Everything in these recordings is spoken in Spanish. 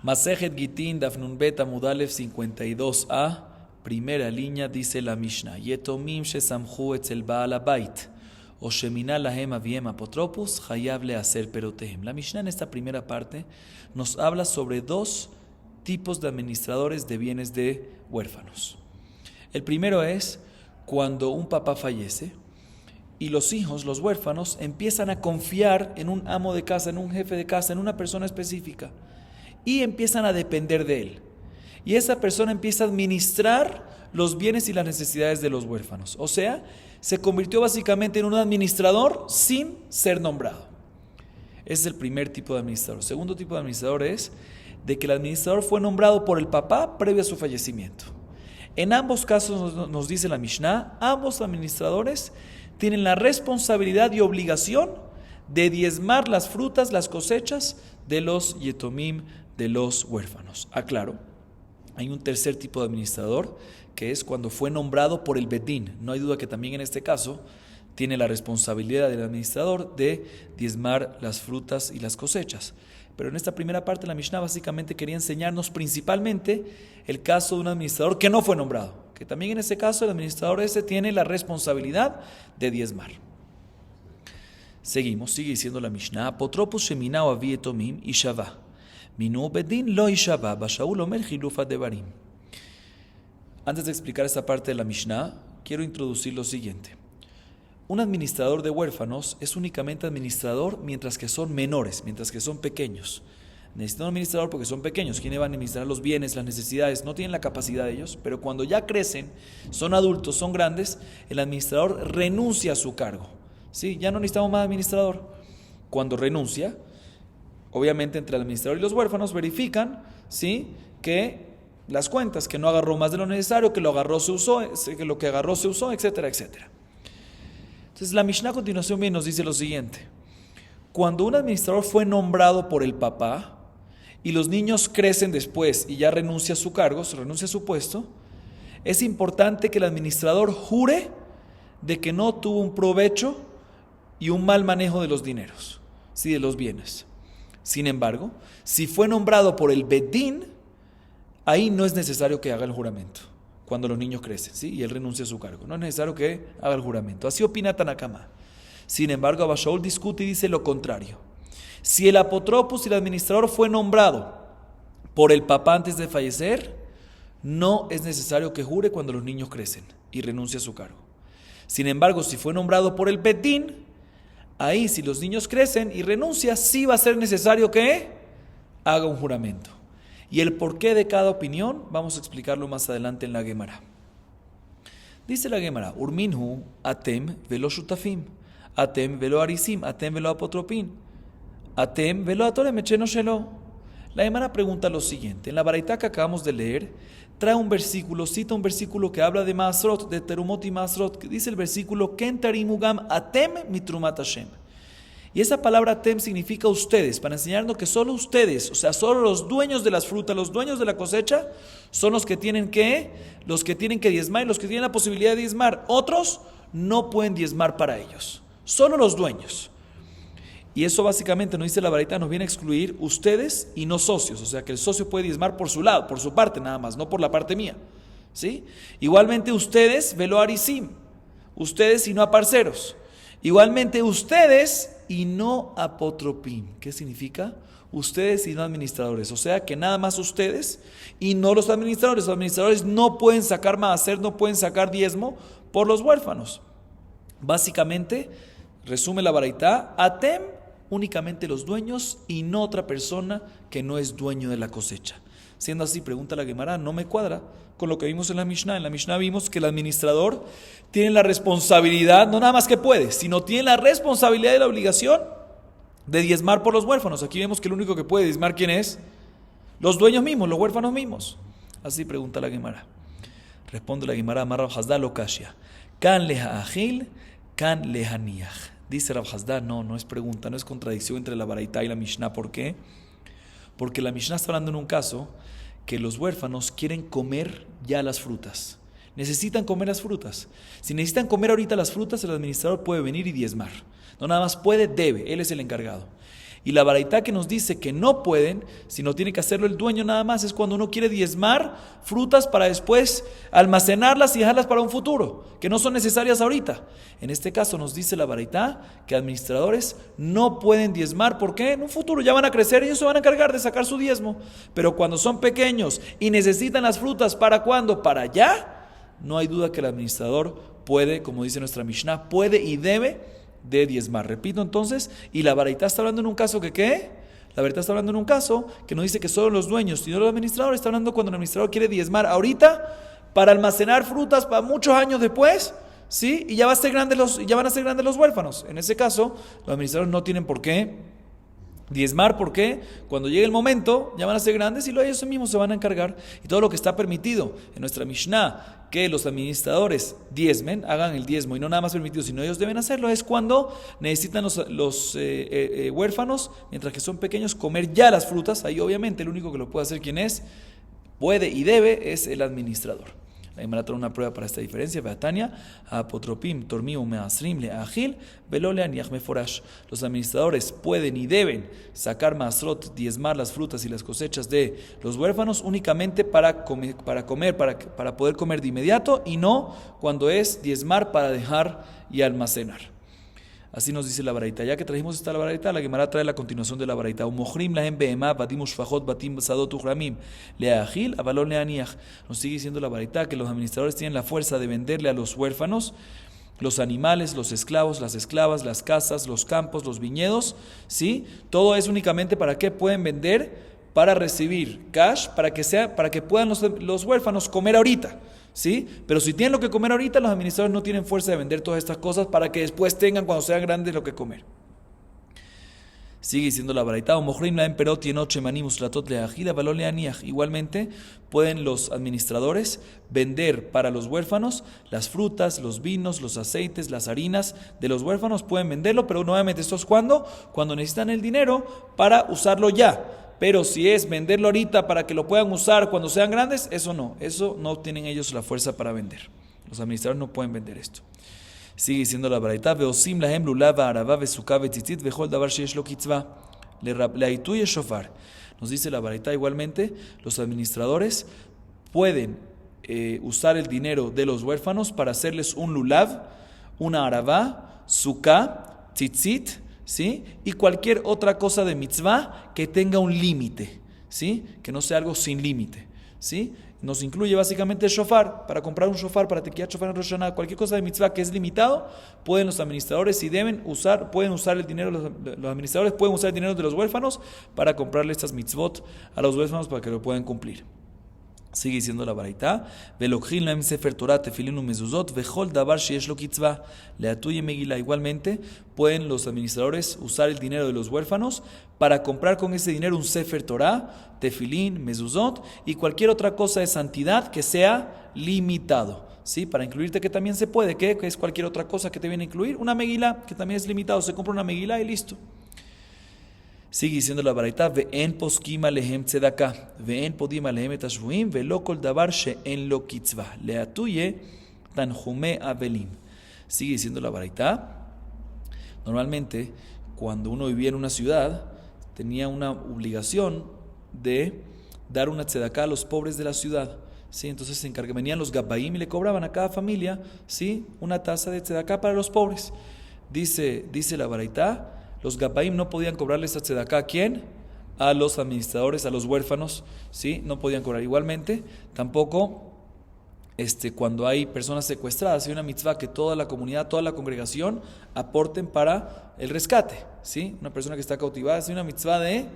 Masejet Gitin, Dafnun Bet Amud Alef 52a, primera línea, dice la Mishnah: Yetomim shesamchu etzel Baal Habait, o shemina lahem aviem apotropus, hayav lehaser perotehem. La Mishnah en esta primera parte nos habla sobre dos tipos de administradores de bienes de huérfanos. El primero es cuando un papá fallece y los hijos, los huérfanos, empiezan a confiar en un amo de casa, en un jefe de casa, en una persona específica, y empiezan a depender de él. Y esa persona empieza a administrar los bienes y las necesidades de los huérfanos. O sea, se convirtió básicamente en un administrador sin ser nombrado. Ese es el primer tipo de administrador. El segundo tipo de administrador es de que el administrador fue nombrado por el papá previo a su fallecimiento. En ambos casos nos dice la Mishnah, ambos administradores tienen la responsabilidad y obligación de diezmar las frutas, las cosechas de los yetomim, de los huérfanos. Aclaro, hay un tercer tipo de administrador que es cuando fue nombrado por el Bedín. No hay duda que también en este caso tiene la responsabilidad del administrador de diezmar las frutas y las cosechas. Pero en esta primera parte la Mishnah básicamente quería enseñarnos principalmente el caso de un administrador que no fue nombrado, que también en ese caso el administrador ese tiene la responsabilidad de diezmar. Seguimos, sigue diciendo la Mishnah: Apotropus sheminao avi etomim ishava, minu bedin lo ishava, bashaul omer chilufa devarim. Antes de explicar esta parte de la Mishnah, quiero introducir lo siguiente. Un administrador de huérfanos es únicamente administrador mientras que son menores, mientras que son pequeños. Necesitan un administrador porque son pequeños. ¿Quiénes van a administrar los bienes, las necesidades? No tienen la capacidad de ellos, pero cuando ya crecen, son adultos, son grandes, el administrador renuncia a su cargo. ¿Sí? Ya no necesitamos más administrador. Cuando renuncia, obviamente entre el administrador y los huérfanos verifican, ¿sí?, que las cuentas, que no agarró más de lo necesario, que lo agarró se usó, que lo que agarró se usó, etcétera, etcétera. Entonces la Mishnah a continuación bien nos dice lo siguiente: cuando un administrador fue nombrado por el papá y los niños crecen después y ya renuncia a su cargo, renuncia a su puesto, es importante que el administrador jure de que no tuvo un provecho y un mal manejo de los dineros, sí, de los bienes. Sin embargo, si fue nombrado por el Bedín, ahí no es necesario que haga el juramento. Cuando los niños crecen, ¿sí?, y él renuncia a su cargo, no es necesario que haga el juramento. Así opina Tanakama. Sin embargo, Abba Shaul discute y dice lo contrario. Si el apotropos y el administrador fue nombrado por el papá antes de fallecer, no es necesario que jure cuando los niños crecen y renuncia a su cargo. Sin embargo, si fue nombrado por el Bedín, ahí si los niños crecen y renuncia, sí va a ser necesario que haga un juramento. Y el porqué de cada opinión vamos a explicarlo más adelante en la Gemara. Dice la Gemara: Urminhu atem velo shutafim, atem velo arisim, atem velo apotropin, atem velo atorem echeno shelo. La Gemara pregunta lo siguiente: en la baraita que acabamos de leer, trae un versículo, cita un versículo que habla de Maasrot, de Terumot y Maasrot, que dice el versículo: Ken tarimugam atem mitrumat Hashem. Y esa palabra atem significa ustedes, para enseñarnos que solo ustedes, o sea, solo los dueños de las frutas, los dueños de la cosecha, son los que tienen que diezmar y los que tienen la posibilidad de diezmar. Otros no pueden diezmar para ellos, solo los dueños. Y eso básicamente nos dice la baraita, nos viene a excluir ustedes y no socios, o sea que el socio puede diezmar por su lado, por su parte nada más, no por la parte mía, ¿sí? Igualmente ustedes, velo arisim, ustedes y no aparceros. Igualmente ustedes y no apotropim. ¿Qué significa? Ustedes y no administradores. O sea que nada más ustedes y no los administradores. Los administradores no pueden sacar maaser, no pueden sacar diezmo por los huérfanos. Básicamente, resume la baraita, atem, únicamente los dueños y no otra persona que no es dueño de la cosecha. Siendo así, pregunta la Gemara, no me cuadra con lo que vimos en la Mishnah. En la Mishnah vimos que el administrador tiene la responsabilidad, no nada más que puede, sino tiene la responsabilidad y la obligación de diezmar por los huérfanos. Aquí vemos que el único que puede diezmar, ¿quién es? Los dueños mismos, los huérfanos mismos. Así pregunta la Gemara. Responde la Gemara, Amar Rav Hasda lo kashya, kan leha achil, kan leha niach. Dice Rav Hasda, no es pregunta, no es contradicción entre la baraita y la Mishnah. ¿Por qué? Porque la Mishnah está hablando en un caso que los huérfanos quieren comer ya las frutas. Necesitan comer las frutas. Si necesitan comer ahorita las frutas, el administrador puede venir y diezmar. No nada más puede, debe. Él es el encargado. Y la baraitá que nos dice que no pueden, sino tiene que hacerlo el dueño nada más, es cuando uno quiere diezmar frutas para después almacenarlas y dejarlas para un futuro, que no son necesarias ahorita. En este caso nos dice la baraitá que administradores no pueden diezmar, ¿por qué? En un futuro ya van a crecer, ellos se van a encargar de sacar su diezmo, pero cuando son pequeños y necesitan las frutas, ¿para cuándo? Para allá, no hay duda que el administrador puede, como dice nuestra Mishnah, puede y debe de diezmar. Repito entonces, y la baraitá está hablando en un caso que ¿qué? La baraitá está hablando en un caso que no dice que solo los dueños, sino los administradores. Está hablando cuando el administrador quiere diezmar ahorita para almacenar frutas para muchos años después, ¿sí? Y ya van a ser grandes los huérfanos. En ese caso, los administradores no tienen por qué diezmar, porque cuando llegue el momento ya van a ser grandes y ellos mismos se van a encargar. Y todo lo que está permitido en nuestra Mishnah, que los administradores diezmen, hagan el diezmo, y no nada más permitido, sino ellos deben hacerlo, es cuando necesitan los huérfanos, mientras que son pequeños, comer ya las frutas. Ahí obviamente el único que lo puede hacer, ¿quién es? Puede y debe, es el administrador. La Gemara trae una prueba para esta diferencia. Beatania, apotropim, tormium, measrim, leagil, velole aniach meforash. Los administradores pueden y deben sacar masrot, diezmar las frutas y las cosechas de los huérfanos únicamente para poder comer de inmediato, y no cuando es diezmar para dejar y almacenar. Así nos dice la baraita. Ya que trajimos esta la baraita, la Gemara trae la continuación de la baraita. Umochrim lahem behemá batim ushfachot batim sadot uchramim leagil avalon leaniach. Nos sigue diciendo la baraita que los administradores tienen la fuerza de venderle a los huérfanos los animales, los esclavos, las esclavas, las casas, los campos, los viñedos, ¿sí? Todo es únicamente para qué pueden vender, para recibir cash, para que puedan los huérfanos comer ahorita, ¿sí? Pero si tienen lo que comer ahorita, los administradores no tienen fuerza de vender todas estas cosas para que después tengan, cuando sean grandes, lo que comer. Sigue diciendo la baraita, igualmente pueden los administradores vender para los huérfanos las frutas, los vinos, los aceites, las harinas de los huérfanos, pueden venderlo, pero nuevamente esto es cuando necesitan el dinero para usarlo ya. Pero si es venderlo ahorita para que lo puedan usar cuando sean grandes, eso no tienen ellos la fuerza para vender. Los administradores no pueden vender esto. Sigue diciendo la baraita, veosim lahem lulav arava vesuka vetzitzit vechol davar sheyesh lo kitzva leaituye shofar. Nos dice la baraita, igualmente los administradores pueden usar el dinero de los huérfanos para hacerles un lulav, una arava, suka, tzitzit, ¿sí? Y cualquier otra cosa de mitzvah que tenga un límite, ¿sí? Que no sea algo sin límite, ¿sí? Nos incluye básicamente el shofar. Para comprar un shofar, para tequillar shofar en Rosh Hashanah, cualquier cosa de mitzvah que es limitado, pueden los administradores, si pueden usar el dinero, los administradores pueden usar el dinero de los huérfanos para comprarle estas mitzvot a los huérfanos para que lo puedan cumplir. Sigue diciendo la baraita, velokhin lahem sefer Torah tefilin umezuzot vechol davar sheyesh lo kitzvah leatuye megila. Igualmente pueden los administradores usar el dinero de los huérfanos para comprar con ese dinero un sefer Torah, tefilin, mezuzot y cualquier otra cosa de santidad que sea limitado, ¿sí? Para incluirte que también se puede, que es cualquier otra cosa que te viene a incluir, una megila que también es limitado, se compra una megila y listo. Sigue diciendo la baraita, ve'en poskim alehem tzedakah, ve'en podim alehem et hashvuim, ve'lo kol davar she'en lo kitzvah, leatuye tanjume avelim. Sigue diciendo la baraita, normalmente cuando uno vivía en una ciudad, tenía una obligación de dar una tzedakah a los pobres de la ciudad, ¿sí? Entonces venían los gabaim y le cobraban a cada familia, ¿sí? Una taza de tzedakah para los pobres. Dice la baraita, los gabaim no podían cobrarle esa tzedakah, ¿a quién? A los administradores, a los huérfanos, ¿sí? No podían cobrar. Igualmente, tampoco cuando hay personas secuestradas, hay una mitzvah que toda la comunidad, toda la congregación aporten para el rescate, ¿sí? Una persona que está cautivada, es una mitzvah de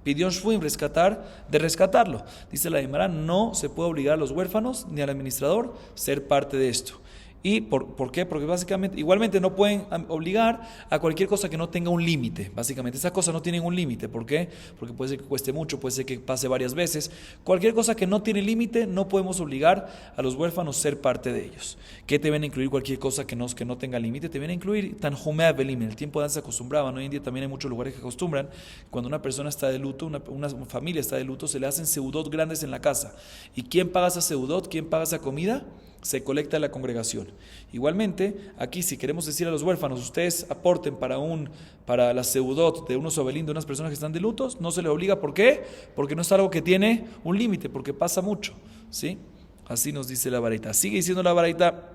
pidió shvuim, rescatarlo. Dice la Gemara, no se puede obligar a los huérfanos ni al administrador ser parte de esto. ¿Y por qué? Porque básicamente, igualmente no pueden obligar a cualquier cosa que no tenga un límite. Básicamente, esas cosas no tienen un límite. ¿Por qué? Porque puede ser que cueste mucho, puede ser que pase varias veces. Cualquier cosa que no tiene límite, no podemos obligar a los huérfanos a ser parte de ellos. ¿Qué te viene a incluir? Cualquier cosa que no tenga límite, te viene a incluir tanjumea belim. En el tiempo de antes se acostumbraban, hoy en día también hay muchos lugares que acostumbran, cuando una persona está de luto, una familia está de luto, se le hacen seudot grandes en la casa. ¿Y quién paga esa seudot? ¿Quién paga esa comida? se colecta en la congregación. Igualmente, aquí si queremos decir a los huérfanos, ustedes aporten para la seudot de unos obelín, de unas personas que están de lutos, no se les obliga. ¿Por qué? Porque no es algo que tiene un límite, porque pasa mucho, ¿sí? Así nos dice la baraita. Sigue diciendo la baraita,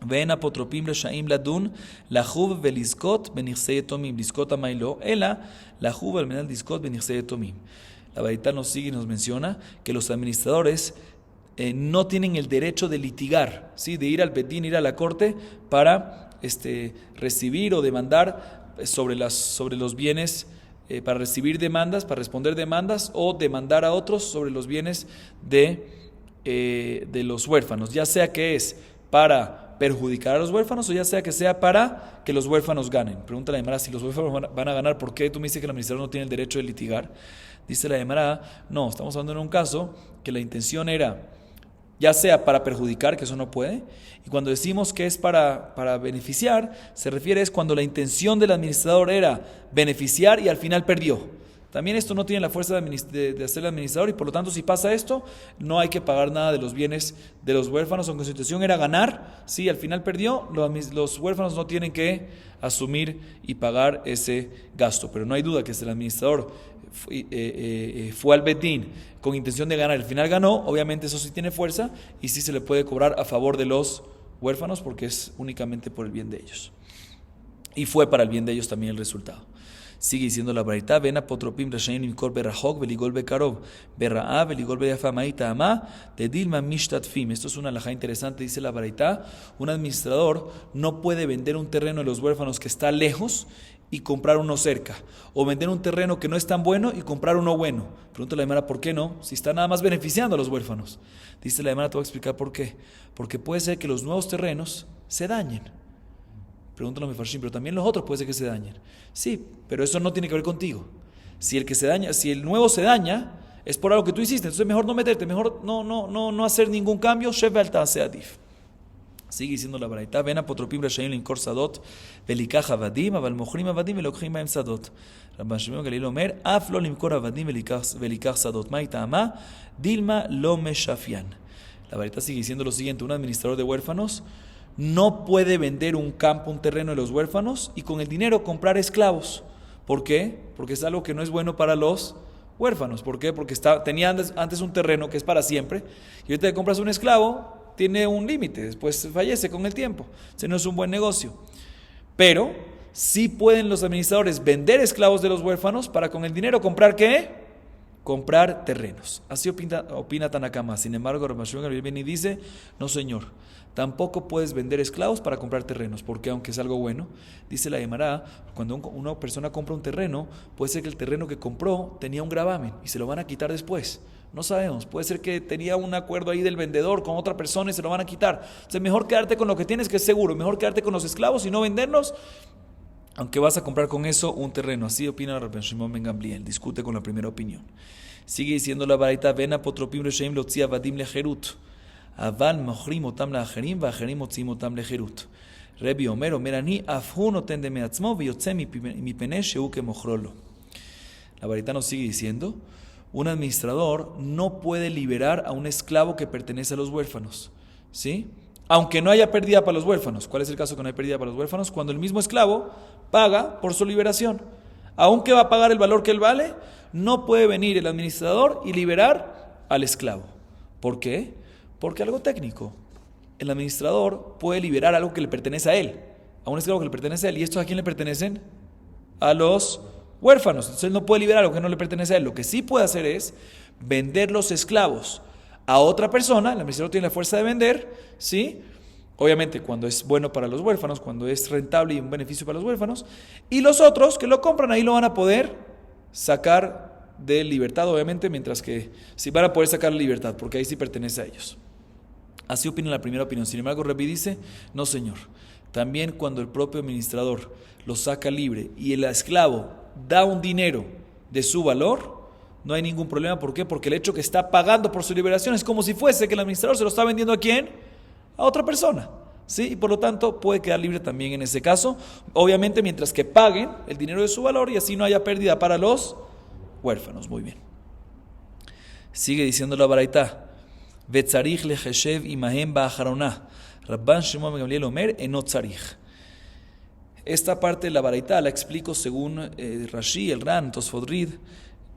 ven apotropim reshaim ladun lahuv velizkot benichsei etomim liskot amailo ela lahuv al menal liskot benichsei etomim. La baraita nos sigue y nos menciona que los administradores no tienen el derecho de litigar, ¿sí? De ir al bedín, ir a la corte para recibir o demandar sobre los bienes, para recibir demandas, para responder demandas o demandar a otros sobre los bienes de los huérfanos, ya sea que es para perjudicar a los huérfanos o ya sea que sea para que los huérfanos ganen. Pregunta la Gemara, si los huérfanos van a ganar, ¿por qué tú me dices que el administrador no tiene el derecho de litigar? Dice la Gemara, no, estamos hablando en un caso que la intención era ya sea para perjudicar, que eso no puede, y cuando decimos que es para beneficiar, se refiere es cuando la intención del administrador era beneficiar y al final perdió. También esto no tiene la fuerza de hacer el administrador y por lo tanto si pasa esto, no hay que pagar nada de los bienes de los huérfanos, aunque su intención era ganar, sí, al final perdió, los huérfanos no tienen que asumir y pagar ese gasto, pero no hay duda que si el administrador fue al bedín con intención de ganar, al final ganó, obviamente eso sí tiene fuerza y sí se le puede cobrar a favor de los huérfanos porque es únicamente por el bien de ellos. Y fue para el bien de ellos también el resultado. Sigue diciendo la baraita, ven apotropim reshaim limkor berrahok veligol bekarov berra'a veligol beyafamaita ama de dilma mishtatfim. Esto es una alajá interesante, dice la baraita, un administrador no puede vender un terreno de los huérfanos que está lejos y comprar uno cerca, o vender un terreno que no es tan bueno y comprar uno bueno. Pregunta la Gemara, ¿por qué no? Si está nada más beneficiando a los huérfanos. Dice la Gemara, te voy a explicar por qué. Porque puede ser que los nuevos terrenos se dañen. Pregúntalo a mi Farshim, pero también los otros puede ser que se dañen. Sí, pero eso no tiene que ver contigo. Si el nuevo se daña, es por algo que tú hiciste. Entonces mejor no meterte, mejor no hacer ningún cambio. Sheve alta seadif. Sigue diciendo la baraita, ven apotropim reshaim linkor sadot velikach avadim aval mochrim avadim velokchim bahem sadot. Rabban Shimon Galil omer af lo limkor avadim velikach sadot ma'itama dilma lo meshafian. La baraita sigue diciendo lo siguiente, un administrador de huérfanos no puede vender un campo, un terreno de los huérfanos y con el dinero comprar esclavos. ¿Por qué? Porque es algo que no es bueno para los huérfanos. ¿Por qué? Porque tenía antes un terreno que es para siempre y ahorita que compras un esclavo tiene un límite, después fallece con el tiempo. Ese no es un buen negocio. Pero sí pueden los administradores vender esclavos de los huérfanos para con el dinero comprar ¿qué? Comprar terrenos. Así opina Tanakama. Sin embargo, Rabban Shimon Gamliel viene y dice, no señor, tampoco puedes vender esclavos para comprar terrenos, porque aunque es algo bueno, dice la Gemara, cuando una persona compra un terreno, puede ser que el terreno que compró tenía un gravamen y se lo van a quitar después. No sabemos, puede ser que tenía un acuerdo ahí del vendedor con otra persona y se lo van a quitar. Entonces mejor quedarte con lo que tienes, que es seguro, mejor quedarte con los esclavos y no venderlos, aunque vas a comprar con eso un terreno. Así opina Rabban Shimon ben Gamliel, discute con la primera opinión. Sigue diciendo la baraita, ven apotropim reshaim lotzi avadim lejerut aval mochrim otam laacherim vaacherim motzim otam lejerut. Rebi omer ani afhu noten de meatzmo veyotze mipnei shehu kemochrolo. La baraita nos sigue diciendo, un administrador no puede liberar a un esclavo que pertenece a los huérfanos, ¿sí? Aunque no haya pérdida para los huérfanos. ¿Cuál es el caso que no hay pérdida para los huérfanos? Cuando el mismo esclavo paga por su liberación. Aunque va a pagar el valor que él vale, no puede venir el administrador y liberar al esclavo. ¿Por qué? Porque algo técnico. El administrador puede liberar algo que le pertenece a él, a un esclavo que le pertenece a él. ¿Y estos a quién le pertenecen? A los huérfanos. Entonces él no puede liberar algo que no le pertenece a él. Lo que sí puede hacer es vender los esclavos a otra persona. El administrador tiene la fuerza de vender, ¿sí? Obviamente cuando es bueno para los huérfanos, cuando es rentable y un beneficio para los huérfanos. Y los otros que lo compran ahí lo van a poder sacar de libertad, obviamente, mientras que sí van a poder sacar la libertad, porque ahí sí pertenece a ellos. Así opina la primera opinión. Sin embargo, Rabbi dice, no señor. También cuando el propio administrador lo saca libre y el esclavo da un dinero de su valor, no hay ningún problema. ¿Por qué? Porque el hecho que está pagando por su liberación es como si fuese que el administrador se lo está vendiendo ¿a quién? A otra persona, ¿sí? Y por lo tanto puede quedar libre también en ese caso, obviamente mientras que paguen el dinero de su valor y así no haya pérdida para los huérfanos. Muy bien. Sigue diciendo la baraita, Vetzarich lecheshev imahem ba'acharonah. Rabban Shimon ben Gamliel omer enot tzarich. Esta parte de la baraita la explico según Rashi, el Ran, Tosfot Rid.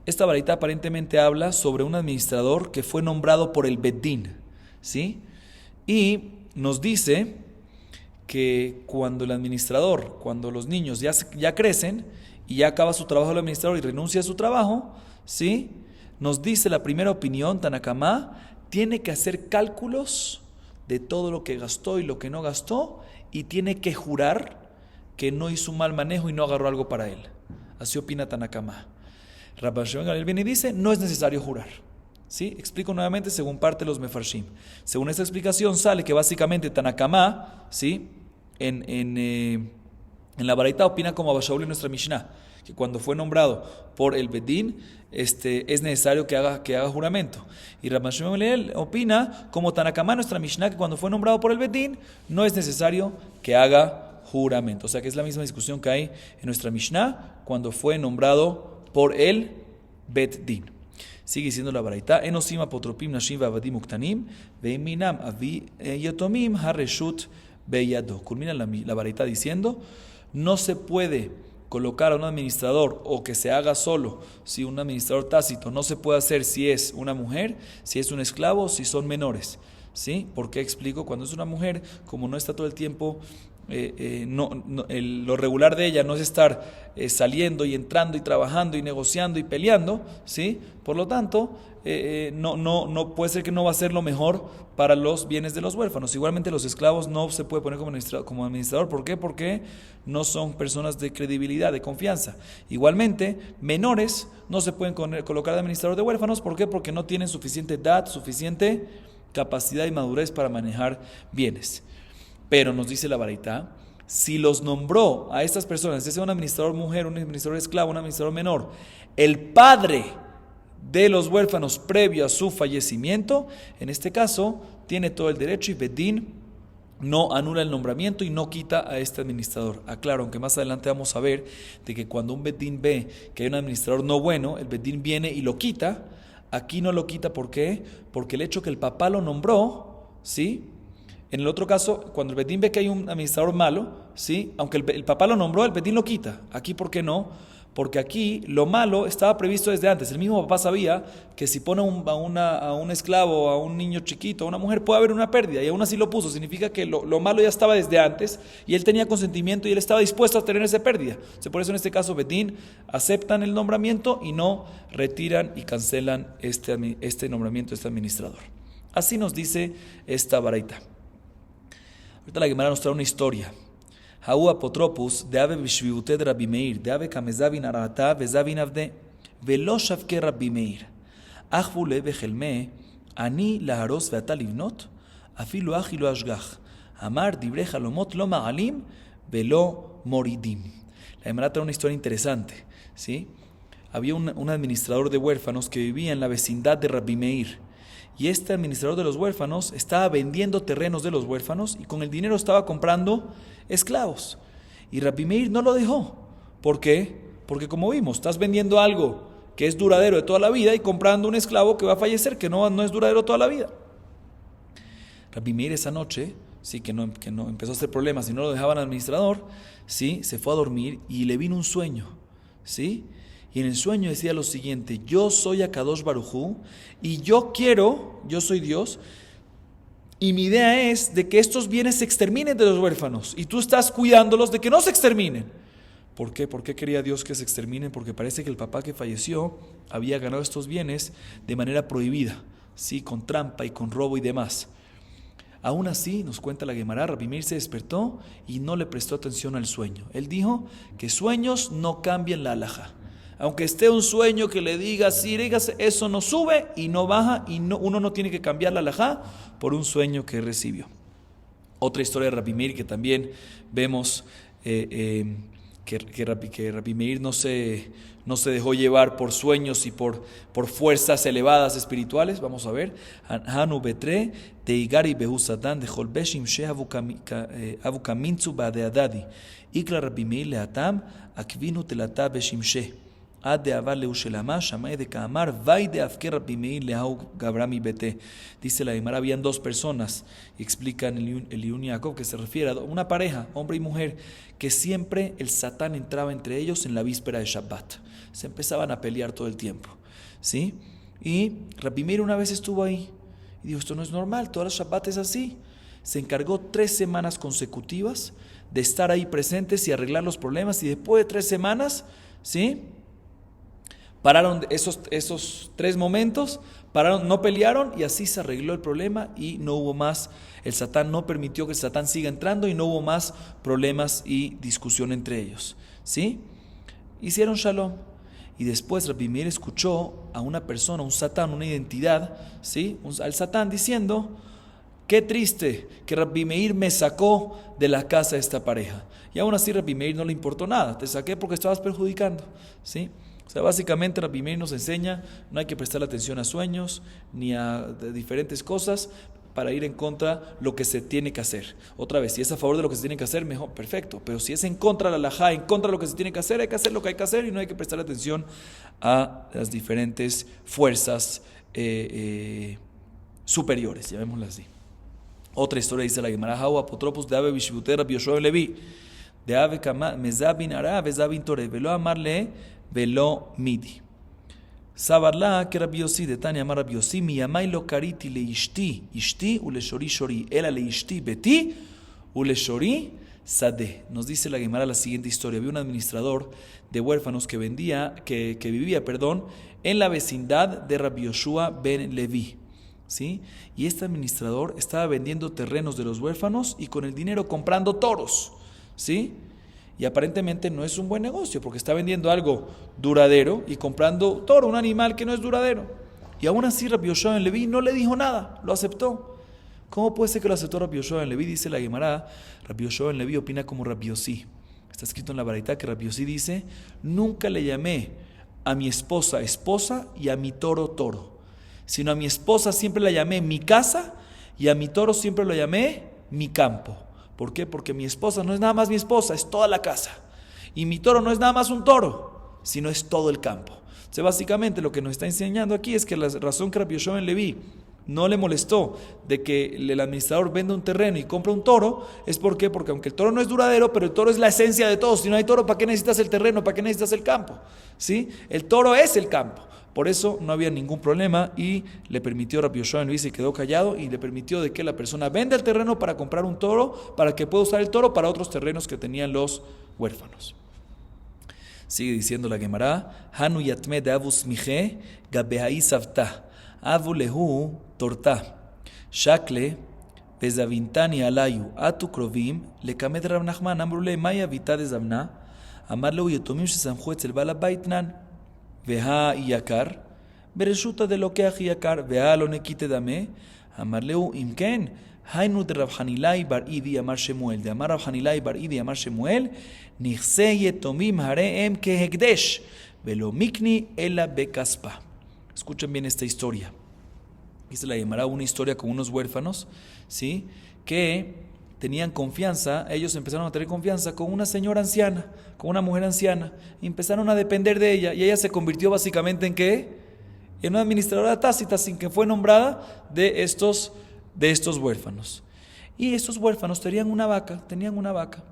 Esta baraita aparentemente habla sobre un administrador que fue nombrado por el Bet Din, ¿sí? Y nos dice que cuando el administrador, cuando los niños ya crecen y ya acaba su trabajo el administrador y renuncia a su trabajo, ¿sí? Nos dice la primera opinión, Tanakamá, tiene que hacer cálculos de todo lo que gastó y lo que no gastó y tiene que jurar que no hizo un mal manejo y no agarró algo para él. Así opina Tanakamá. Rabban Shimon ben Gamliel viene y dice, no es necesario jurar. ¿Sí? Explico nuevamente según parte de los Mefarshim. Según esta explicación sale que básicamente Tanakamá, ¿sí? En la baraita opina como Abba Shaul en nuestra Mishnah, que cuando fue nombrado por el Bedín, es necesario que haga juramento. Y Rabban Shimon ben Gamliel opina como Tanakamá en nuestra Mishnah, que cuando fue nombrado por el Bedín, no es necesario que haga juramento. O sea que es la misma discusión que hay en nuestra Mishnah cuando fue nombrado por el Bet Din. Sigue diciendo la baraita, enosim apotropim nashim vavadim uktanim veiminam avi yotomim hareshut beyado. Culmina la baraita diciendo, no se puede colocar a un administrador o que se haga solo, si un administrador tácito no se puede hacer si es una mujer, si es un esclavo, si son menores. ¿Sí? ¿Por qué explico? Cuando es una mujer, como no está todo el tiempo, lo regular de ella no es estar saliendo y entrando y trabajando y negociando y peleando, ¿sí? Por lo tanto, no puede ser que no va a ser lo mejor para los bienes de los huérfanos. Igualmente los esclavos no se puede poner como administrador. ¿Por qué? Porque no son personas de credibilidad, de confianza. Igualmente, menores no se pueden colocar de administrador de huérfanos. ¿Por qué? Porque no tienen suficiente edad, suficiente capacidad y madurez para manejar bienes. Pero nos dice la baraita, si los nombró a estas personas, ya sea un administrador mujer, un administrador esclavo, un administrador menor, el padre de los huérfanos previo a su fallecimiento, en este caso tiene todo el derecho y Bedín no anula el nombramiento y no quita a este administrador. Aclaro, aunque más adelante vamos a ver de que cuando un Bedín ve que hay un administrador no bueno, el Bedín viene y lo quita. Aquí no lo quita, ¿por qué? Porque el hecho que el papá lo nombró, ¿sí? En el otro caso, cuando el Bedín ve que hay un administrador malo, ¿sí? Aunque el papá lo nombró, el Bedín lo quita. Aquí, ¿por qué no? Porque aquí lo malo estaba previsto desde antes. El mismo papá sabía que si pone a un esclavo, a un niño chiquito, a una mujer, puede haber una pérdida. Y aún así lo puso. Significa que lo malo ya estaba desde antes y él tenía consentimiento y él estaba dispuesto a tener esa pérdida. Por eso en este caso Bedín aceptan el nombramiento y no retiran y cancelan este nombramiento de este administrador. Así nos dice esta baraita. Ahorita la Gemara nos trae una historia. Hau apotropus de ave bishviute de Rabbi Meir, de ave kamezavin arata vezavin avde, velo shavke Rabbi Meir. Achvule bechelme, ani laharos veata livnot, afilu achi lo ashgach. Amar dibre halomot lo ma'alim, velo moridim. La Gemara trae una historia interesante, ¿sí? Había un administrador de huérfanos que vivía en la vecindad de Rabbi Meir. Y este administrador de los huérfanos estaba vendiendo terrenos de los huérfanos y con el dinero estaba comprando esclavos. Y Rabbi Meir no lo dejó. ¿Por qué? Porque como vimos, estás vendiendo algo que es duradero de toda la vida y comprando un esclavo que va a fallecer, que no es duradero toda la vida. Rabbi Meir esa noche, sí, que no empezó a hacer problemas y no lo dejaban al administrador, sí, se fue a dormir y le vino un sueño, ¿sí? Y en el sueño decía lo siguiente: yo soy Akadosh Baruj Hu y yo soy Dios, y mi idea es de que estos bienes se exterminen de los huérfanos y tú estás cuidándolos de que no se exterminen. ¿Por qué? ¿Por qué quería Dios que se exterminen? Porque parece que el papá que falleció había ganado estos bienes de manera prohibida, sí, con trampa y con robo y demás. Aún así, nos cuenta la Gemara, Rabbi Meir se despertó y no le prestó atención al sueño. Él dijo que sueños no cambian la halajá. Aunque esté un sueño que le diga, sí, dígase, eso no sube y no baja y uno no tiene que cambiar la halajá por un sueño que recibió. Otra historia de Rabbi Meir que también vemos que Rabbi Meir no se dejó llevar por sueños y por fuerzas elevadas espirituales. Vamos a ver. Hanu betre teigari behu satan de holbeshim she avu kamintzu badeadadi. Ikla Rabbi Meir leatam akvinu telata beshim she. Ad de avar leushelama, shamay de kaamar, vai de afker Rabbi Meir lehau gabrami bete. Dice la Gemara, habían dos personas, y explican el Eliún y Jacob, que se refiere a una pareja, hombre y mujer, que siempre el Satán entraba entre ellos en la víspera de Shabbat. Se empezaban a pelear todo el tiempo, ¿sí? Y Rabbi Meir una vez estuvo ahí, y dijo, esto no es normal, todas las Shabbat es así. Se encargó 3 semanas consecutivas de estar ahí presentes y arreglar los problemas, y después de 3 semanas, ¿sí?, pararon esos 3 momentos, pararon, no pelearon, y así se arregló el problema y no hubo más, el Satán no permitió que el Satán siga entrando y no hubo más problemas y discusión entre ellos, ¿sí? Hicieron shalom. Y después Rabbi Meir escuchó a una persona, un Satán, una identidad, ¿sí?, al Satán diciendo, qué triste que Rabbi Meir me sacó de la casa de esta pareja. Y aún así Rabbi Meir no le importó nada, te saqué porque estabas perjudicando, ¿sí? O sea, básicamente Rabbi Meir nos enseña, no hay que prestar atención a sueños ni a diferentes cosas para ir en contra de lo que se tiene que hacer. Otra vez, si es a favor de lo que se tiene que hacer, mejor, perfecto. Pero si es en contra de la halajá, en contra de lo que se tiene que hacer, hay que hacer lo que hay que hacer y no hay que prestar atención a las diferentes fuerzas superiores, llamémoslas así. Otra historia dice la Gemara, Hau apotropos de Ave Bishvute Rabbi Yoshua ben Levi, de Ave Mezabin Ara, Vezabin Tore, velo amarle, velo midi. Sabarla que Rabbi Yossi, de Tania amar Rabbi Yossi, mi yamai lo kariti le ishti ule shori shori, ela le ishti beti ule shori sade. Nos dice la Gemara la siguiente historia. Había un administrador de huérfanos que vivía, en la vecindad de Rabbi Yoshua ben Levi, ¿sí? Y este administrador estaba vendiendo terrenos de los huérfanos y con el dinero comprando toros, ¿sí? Y aparentemente no es un buen negocio porque está vendiendo algo duradero y comprando toro, un animal que no es duradero. Y aún así Rabbi Yoshua ben Levi no le dijo nada, lo aceptó. ¿Cómo puede ser que lo aceptó Rabbi Yoshua ben Levi? Dice la Gemara, Rabbi Yoshua ben Levi opina como Rabbi Yossi. Está escrito en la Baraita que Rabbi Yossi dice, nunca le llamé a mi esposa y a mi toro toro, sino a mi esposa siempre la llamé mi casa y a mi toro siempre lo llamé mi campo. ¿Por qué? Porque mi esposa no es nada más mi esposa, es toda la casa. Y mi toro no es nada más un toro, sino es todo el campo. Entonces, básicamente lo que nos está enseñando aquí es que la razón que Rabbi Yoshua ben Levi no le molestó de que el administrador venda un terreno y compra un toro, es porque aunque el toro no es duradero, pero el toro es la esencia de todo. Si no hay toro, ¿para qué necesitas el terreno? ¿Para qué necesitas el campo? ¿Sí? El toro es el campo. Por eso no había ningún problema y le permitió a Rabbi Yoshua ben Levi, se quedó callado y le permitió de que la persona venda el terreno para comprar un toro, para que pueda usar el toro para otros terrenos que tenían los huérfanos. Sigue diciendo la Gemara, Hanu yatme de avus mije gabehai savta, avu lehu torta, shakle bezavintani alayu, atu krovim, lekamed Rav Nachman, amrule maya vita de zavna, amar lehu yetomim shesamchu etzel bala baitnan, veha iyakar, bereshuta de lo que iyakar, veha lo nekite dame, amar lehu imken, Hainu de Rav Hanilai bar Idi amar Shemuel, de amar Rav Hanilai bar Idi amar Shemuel, Nichse yetomim hareem kehekdesh, velo mikni ela bekaspa. Escuchen bien esta historia. Aquí se la llamará una historia con unos huérfanos, ¿sí?, que tenían confianza, ellos empezaron a tener confianza con una señora anciana, con una mujer anciana, y empezaron a depender de ella, y ella se convirtió básicamente en ¿qué? En una administradora tácita, sin que fue nombrada de estos huérfanos. Y estos huérfanos tenían una vaca.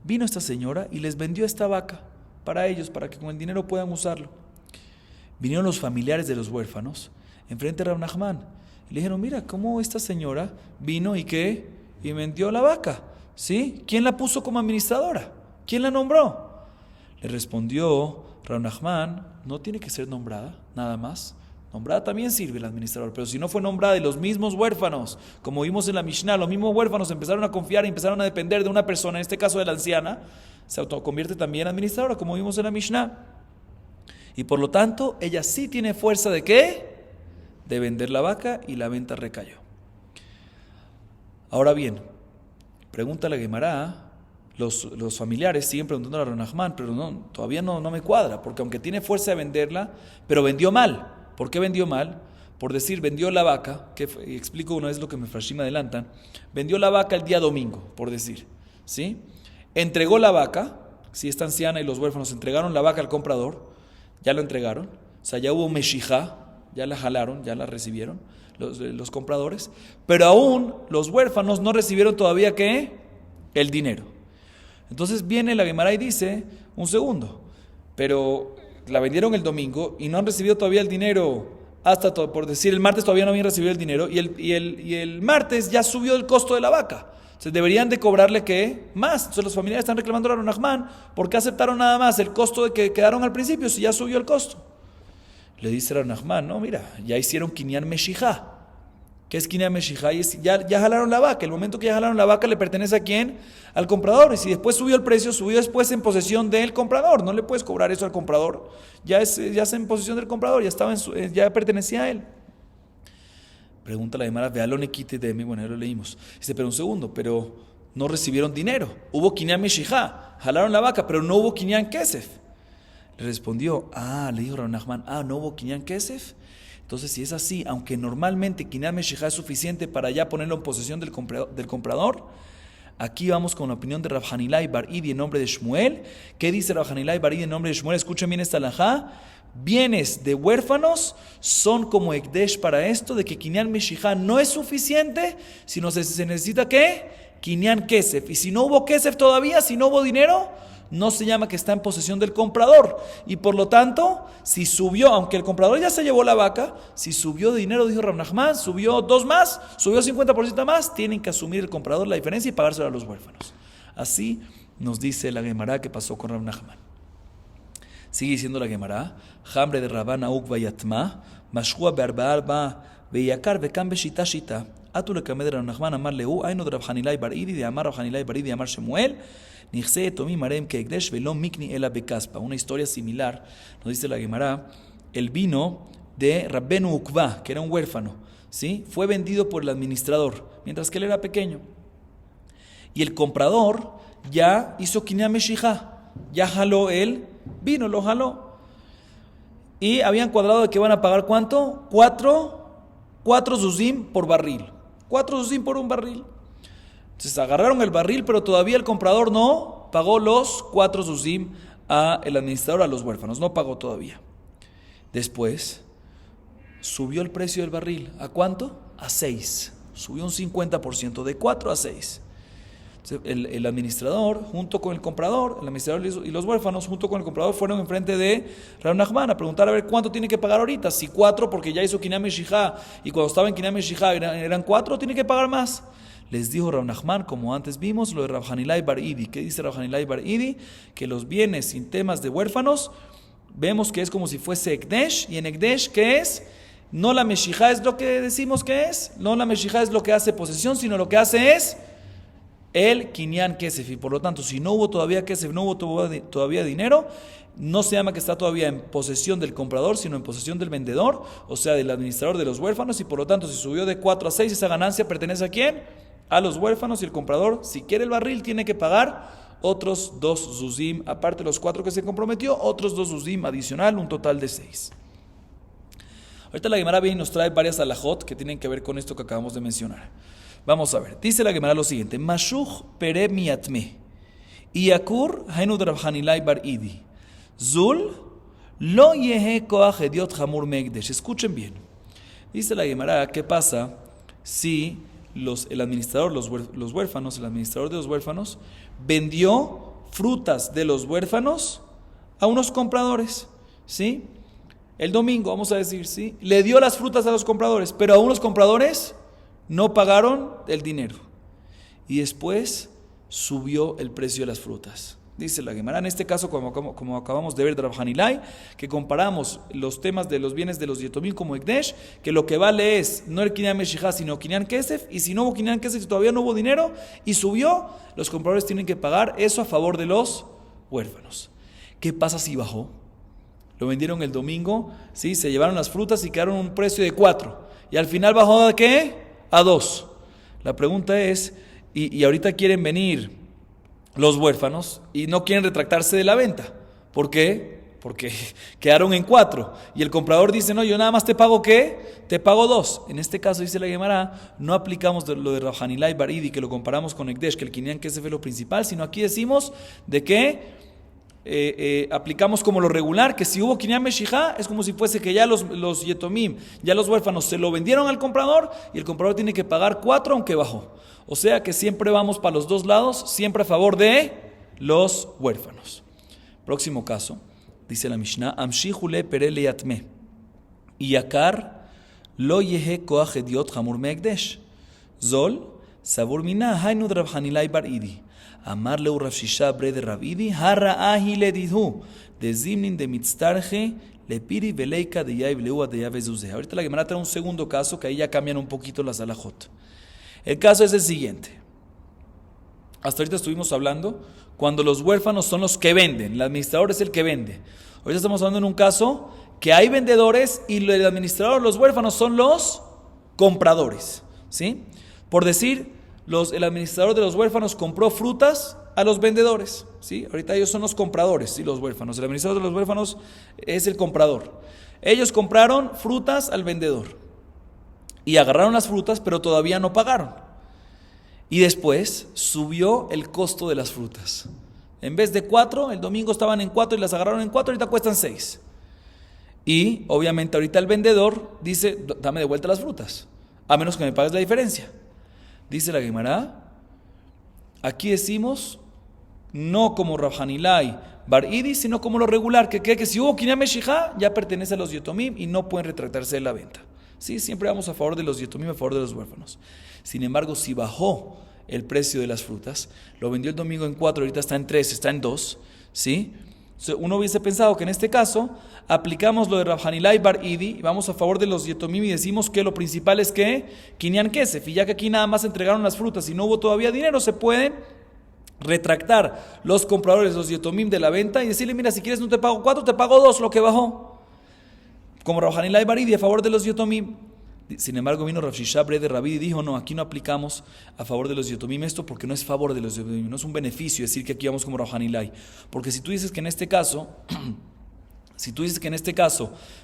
Vino esta señora y les vendió esta vaca para ellos, para que con el dinero puedan usarlo. Vinieron los familiares de los huérfanos enfrente de Rav Nachman y le dijeron, mira, cómo esta señora vino y ¿qué? Y vendió la vaca, ¿sí? ¿Quién la puso como administradora? ¿Quién la nombró? Le respondió Rav Nachman, no tiene que ser nombrada, nada más. Nombrada también sirve el administrador, pero si no fue nombrada y los mismos huérfanos, como vimos en la Mishnah, los mismos huérfanos empezaron a confiar y empezaron a depender de una persona, en este caso de la anciana, se autoconvierte también en administradora, como vimos en la Mishnah. Y por lo tanto, ella sí tiene fuerza ¿de qué? De vender la vaca, y la venta recayó. Ahora bien, pregunta la Gemara, los familiares siguen preguntando a Rav Nachman, pero todavía no me cuadra, porque aunque tiene fuerza de venderla, pero vendió mal. ¿Por qué vendió mal? Por decir, vendió la vaca, y explico una vez lo que Mefrashim adelantan, vendió la vaca el día domingo, por decir, ¿sí? Entregó la vaca, si esta anciana y los huérfanos entregaron la vaca al comprador, ya lo entregaron, o sea, ya hubo meshijá, ya la jalaron, ya la recibieron los compradores, pero aún los huérfanos no recibieron todavía ¿qué? El dinero. Entonces viene la Gemara y dice, un segundo, pero la vendieron el domingo y no han recibido todavía el dinero hasta, por decir, el martes todavía no habían recibido el dinero y el martes ya subió el costo de la vaca. Entonces deberían de cobrarle ¿qué? Más. Entonces los familiares están reclamando a Rav Nachman, ¿por qué aceptaron nada más el costo de que quedaron al principio si ya subió el costo? Le dice Rav Nachman, no, mira, ya hicieron Kinyan Meshijá. ¿Qué es Kinyan Meshijá? Ya jalaron la vaca. El momento que ya jalaron la vaca le pertenece ¿a quién? Al comprador. Y si después subió el precio, subió después en posesión del comprador. No le puedes cobrar eso al comprador. Ya es en posesión del comprador, ya pertenecía a él. Pregunta la Gemara, vealone quite de mí. Bueno, ya lo leímos. Dice, pero un segundo, pero no recibieron dinero. Hubo Kinyan Meshijá, jalaron la vaca, pero no hubo Kinyan Kesef. Le respondió, le dijo Rav Nachman, no hubo Kinyan Kesef. Entonces, si es así, aunque normalmente Kinyan Meshijá es suficiente para ya ponerlo en posesión del comprador, aquí vamos con la opinión de Rav Hanilai Bar Idi en nombre de Shmuel. ¿Qué dice Rav Hanilai Bar Idi en nombre de Shmuel? Escuchen bien esta halajá. Bienes de huérfanos son como Ekdesh para esto, de que Kinyan Meshijá no es suficiente, sino se necesita ¿qué? Kinyan Kesef. Y si no hubo Kesef todavía, si no hubo dinero, no se llama que está en posesión del comprador. Y por lo tanto, si subió, aunque el comprador ya se llevó la vaca, si subió de dinero, dijo Rav Nachman, subió 2 más, subió 50% más, tienen que asumir el comprador la diferencia y pagárselo a los huérfanos. Así nos dice la Gemara que pasó con Rav Nachman. Sigue diciendo la Gemara, Hambre de Rabana Ukva Yatma, Mashua Bearba Beyakar Bekam Beshita Shita, Atule Kamed Rav Nachman Amar Leu, Aino de Rav Hanilai Bar Idi, de Amar Rav Hanilai Bar Idi, de Amar Shemuel, Nichse Tomi Marem Keekdesh Velo Mikni Ela Bekaspa. Una historia similar, nos dice la Gemara, el vino de Rabbenu Ukva, que era un huérfano, ¿sí? Fue vendido por el administrador, mientras que él era pequeño. Y el comprador ya hizo Kinyan Meshijá, ya jaló el vino, lo jaló. Y habían cuadrado de que van a pagar ¿cuánto? 4 zuzim por barril. 4 zuzim por un barril. Entonces agarraron el barril, pero todavía el comprador no pagó los 4 zuzim al administrador, a los huérfanos. No pagó todavía. Después subió el precio del barril. ¿A cuánto? A 6. Subió un 50%, de 4 a 6. El administrador junto con el comprador, el administrador y los huérfanos junto con el comprador fueron enfrente de Rav Nachman a preguntar a ver cuánto tiene que pagar ahorita. Si 4 porque ya hizo Kinyan Meshijá y cuando estaba en Kinyan Meshijá eran 4, tiene que pagar más. Les dijo Rav Nachman, como antes vimos, lo de Rav Hanilai Bar Idi. ¿Qué dice Rav Hanilai Bar Idi? Que los bienes sin temas de huérfanos, vemos que es como si fuese Ekdesh, y en Ekdesh, ¿qué es? No la Meshijá es lo que decimos que es, no la Meshijá es lo que hace posesión, sino lo que hace es el Kinyan Kesef. Y por lo tanto, si no hubo todavía Kesef, no hubo todavía dinero, no se llama que está todavía en posesión del comprador, sino en posesión del vendedor, o sea, del administrador de los huérfanos, y por lo tanto, si subió de 4 a 6, esa ganancia pertenece ¿a quién? A los huérfanos, y el comprador, si quiere el barril, tiene que pagar otros 2 zuzim, aparte de los 4 que se comprometió, otros 2 zuzim adicional, un total de 6. Ahorita la Gemara viene y nos trae varias alajot que tienen que ver con esto que acabamos de mencionar. Vamos a ver, dice la Gemara lo siguiente, Mashuch pere miatme, Iyakur hainu de Rav Hanilai Bar Idi, Zul lo yehe koach ediot hamur megdesh. Escuchen bien, dice la Gemara, ¿qué pasa si el administrador, los huérfanos, el administrador de los huérfanos vendió frutas de los huérfanos a unos compradores, ¿sí? El domingo, vamos a decir, ¿sí? Le dio las frutas a los compradores, pero a unos compradores no pagaron el dinero. Y después subió el precio de las frutas. Dice la Gemara, en este caso, como acabamos de ver de Rav Hanilai, que comparamos los temas de los bienes de los yetomim como Ekdesh, que lo que vale es no el Kinyan Meshijá, sino Kinyan Kesef, y si no hubo Kinyan Kesef y todavía no hubo dinero, y subió, los compradores tienen que pagar eso a favor de los huérfanos. ¿Qué pasa si bajó? Lo vendieron el domingo, ¿sí? Se llevaron las frutas y quedaron un precio de 4, y al final bajó ¿a qué? A 2. La pregunta es, y ahorita quieren venir los huérfanos y no quieren retractarse de la venta. ¿Por qué? Porque quedaron en 4. Y el comprador dice, no, yo nada más te pago ¿qué? Te pago 2. En este caso, dice la Gemara, no aplicamos lo de Rav Hanilai Bar Idi, que lo comparamos con Ekdesh, que el Kinyan Kesef es lo principal, sino aquí decimos de que aplicamos como lo regular, que si hubo Kinyan Meshijá, es como si fuese que ya los yetomim, ya los huérfanos se lo vendieron al comprador y el comprador tiene que pagar 4 aunque bajó. O sea que siempre vamos para los dos lados, siempre a favor de los huérfanos. Próximo caso, dice la Mishnah, Amshihu le perele yatme, Iyakar lo yehe koach hediot hamur me'ekdesh, Zol sabur mina hainu Rab Hanilai bar Idi. Amar leu Rav Shisha bre de Rav Idi, harra ahi le didhu, de zimnin de mitztarje, le piri veleika de yaib leua de yavezuze. Ahorita la Gemara trae un segundo caso que ahí ya cambian un poquito las alajot. El caso es el siguiente. Hasta ahorita estuvimos hablando cuando los huérfanos son los que venden, el administrador es el que vende. Ahorita estamos hablando en un caso que hay vendedores y el administrador, los huérfanos son los compradores, ¿sí? Por decir, el administrador de los huérfanos compró frutas a los vendedores, ¿sí? Ahorita ellos son los compradores, ¿sí? Los huérfanos. El administrador de los huérfanos es el comprador. Ellos compraron frutas al vendedor y agarraron las frutas, pero todavía no pagaron. Y después subió el costo de las frutas. En vez de 4, el domingo estaban en 4 y las agarraron en 4, ahorita cuestan 6. Y obviamente ahorita el vendedor dice, dame de vuelta las frutas, a menos que me pagues la diferencia. Dice la Gemara, aquí decimos, no como Rab Hanilai bar Idi, sino como lo regular, que si hubo Kinyan Meshijá, ya pertenece a los yetomim y no pueden retractarse de la venta. Sí, siempre vamos a favor de los yetomim, a favor de los huérfanos. Sin embargo, si bajó el precio de las frutas, lo vendió el domingo en 4, ahorita está en 3, está en 2, ¿sí? Uno hubiese pensado que en este caso aplicamos lo de Rab Hanilai bar Idi y vamos a favor de los yetomim y decimos que lo principal es que Kinyan Kesef, y ya que aquí nada más entregaron las frutas y no hubo todavía dinero, se pueden retractar los compradores, los yetomim de la venta y decirle, mira, si quieres no te pago 4, te pago 2, lo que bajó. Como Rab Hanilai bar Idi a favor de los yetomim. Sin embargo, vino Rav Shisha bre de Rav Idi y dijo, no, aquí no aplicamos a favor de los yetomim esto porque no es favor de los yetomim, no es un beneficio decir que aquí vamos como Rab Hanilai. Porque si tú dices que en este caso,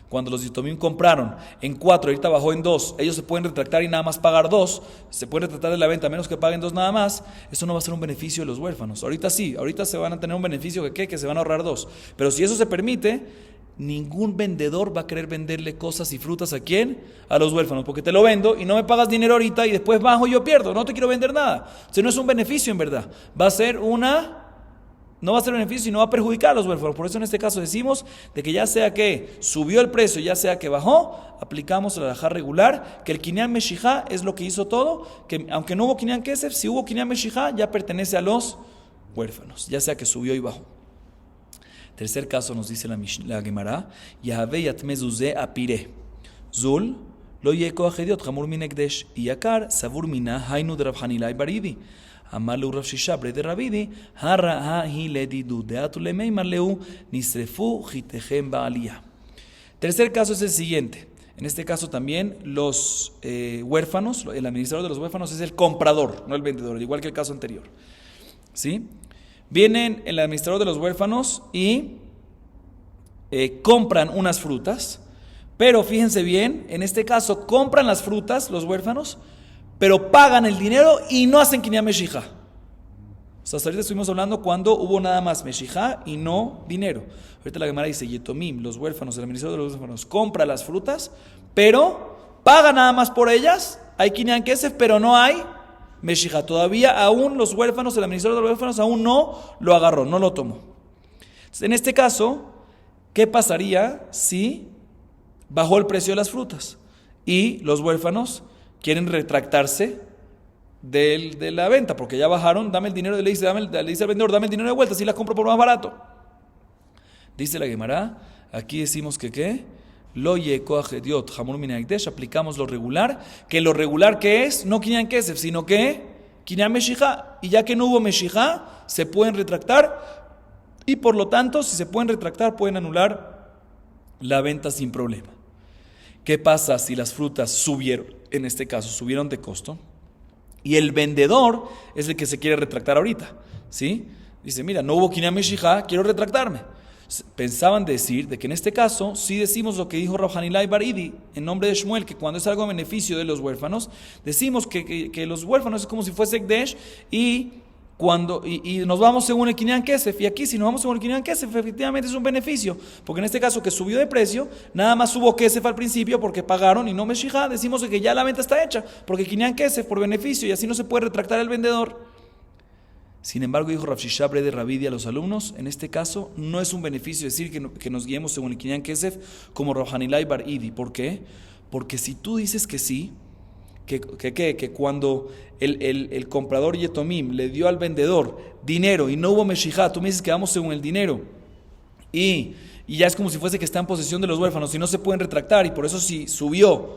cuando los yetomim compraron en 4, ahorita bajó en 2, ellos se pueden retractar y nada más pagar 2, se pueden retractar de la venta a menos que paguen 2 nada más, eso no va a ser un beneficio de los huérfanos. Ahorita sí, ahorita se van a tener un beneficio que se van a ahorrar 2. Pero si eso se permite, ningún vendedor va a querer venderle cosas y frutas ¿a quién? A los huérfanos, porque te lo vendo y no me pagas dinero ahorita y después bajo y yo pierdo, no te quiero vender nada. O sea, no es un beneficio en verdad, no va a ser beneficio y no va a perjudicar a los huérfanos. Por eso en este caso decimos de que ya sea que subió el precio, ya sea que bajó, aplicamos la halajá regular, que el Kinyan Meshijá es lo que hizo todo, que aunque no hubo Kinyan Kesef, si hubo Kinyan Meshijá ya pertenece a los huérfanos, ya sea que subió y bajó. Tercer caso nos dice la Gemara, Yahave yatme zuzeh apire, Zul lo yeko achediot hamur min ekdesh, Iyakar savur mina hainu de Rab Hanilai bar Idi. Amar leu Rav Shisha bre de Rav Idi, harra hahi ledidu deatu lemeimar leu nisrefu jitechem baaliyah. Tercer caso es el siguiente. En este caso también los huérfanos, el administrador de los huérfanos es el comprador, no el vendedor, igual que el caso anterior. ¿Sí? Vienen el administrador de los huérfanos y compran unas frutas, pero fíjense bien, en este caso compran las frutas los huérfanos, pero pagan el dinero y no hacen Kinyan Meshijá. O sea, hasta ahorita estuvimos hablando cuando hubo nada más Meshijá y no dinero. Ahorita la Gemara dice, yetomim, los huérfanos, el administrador de los huérfanos, compra las frutas, pero paga nada más por ellas, hay Kinyan Kesef, pero no hay Meshijá. Todavía aún los huérfanos, el administrador de los huérfanos aún no lo agarró, no lo tomó. Entonces, en este caso, ¿qué pasaría si bajó el precio de las frutas y los huérfanos quieren retractarse de la venta? Porque ya bajaron, dame el dinero, le dice al vendedor, dame el dinero de vuelta, si las compro por más barato. Dice la Gemara, aquí decimos que ¿qué? Lo yekoach hediot hamur min ekdesh, aplicamos lo regular, que lo regular que es, no Kinyan Kesef, sino que Kinyan Meshijá, y ya que no hubo Meshijá, se pueden retractar, y por lo tanto, si se pueden retractar, pueden anular la venta sin problema. ¿Qué pasa si las frutas subieron, en este caso, subieron de costo, y el vendedor es el que se quiere retractar ahorita? ¿Sí? Dice, mira, no hubo Kinyan Meshijá, quiero retractarme. Pensaban decir de que en este caso sí decimos lo que dijo Rab Hanilai bar Idi en nombre de Shmuel, que cuando es algo a beneficio de los huérfanos, decimos que los huérfanos es como si fuese Ekdesh, y y nos vamos según el Kinyan Kesef, y aquí si nos vamos según el Kinyan Kesef, efectivamente es un beneficio, porque en este caso que subió de precio, nada más hubo Kesef al principio porque pagaron y no Meshijá, decimos que ya la venta está hecha, porque Kinyan Kesef por beneficio, y así no se puede retractar el vendedor. Sin embargo, dijo Rav Shisha de Rabidi a los alumnos, en este caso no es un beneficio decir que nos guiemos según el Kinyan Kesef como Rav Hanilai Bar Idi. ¿Por qué? Porque si tú dices que sí, que cuando el comprador Yetomim le dio al vendedor dinero y no hubo Meshijá, tú me dices que vamos según el dinero y ya es como si fuese que está en posesión de los huérfanos y no se pueden retractar, y por eso si subió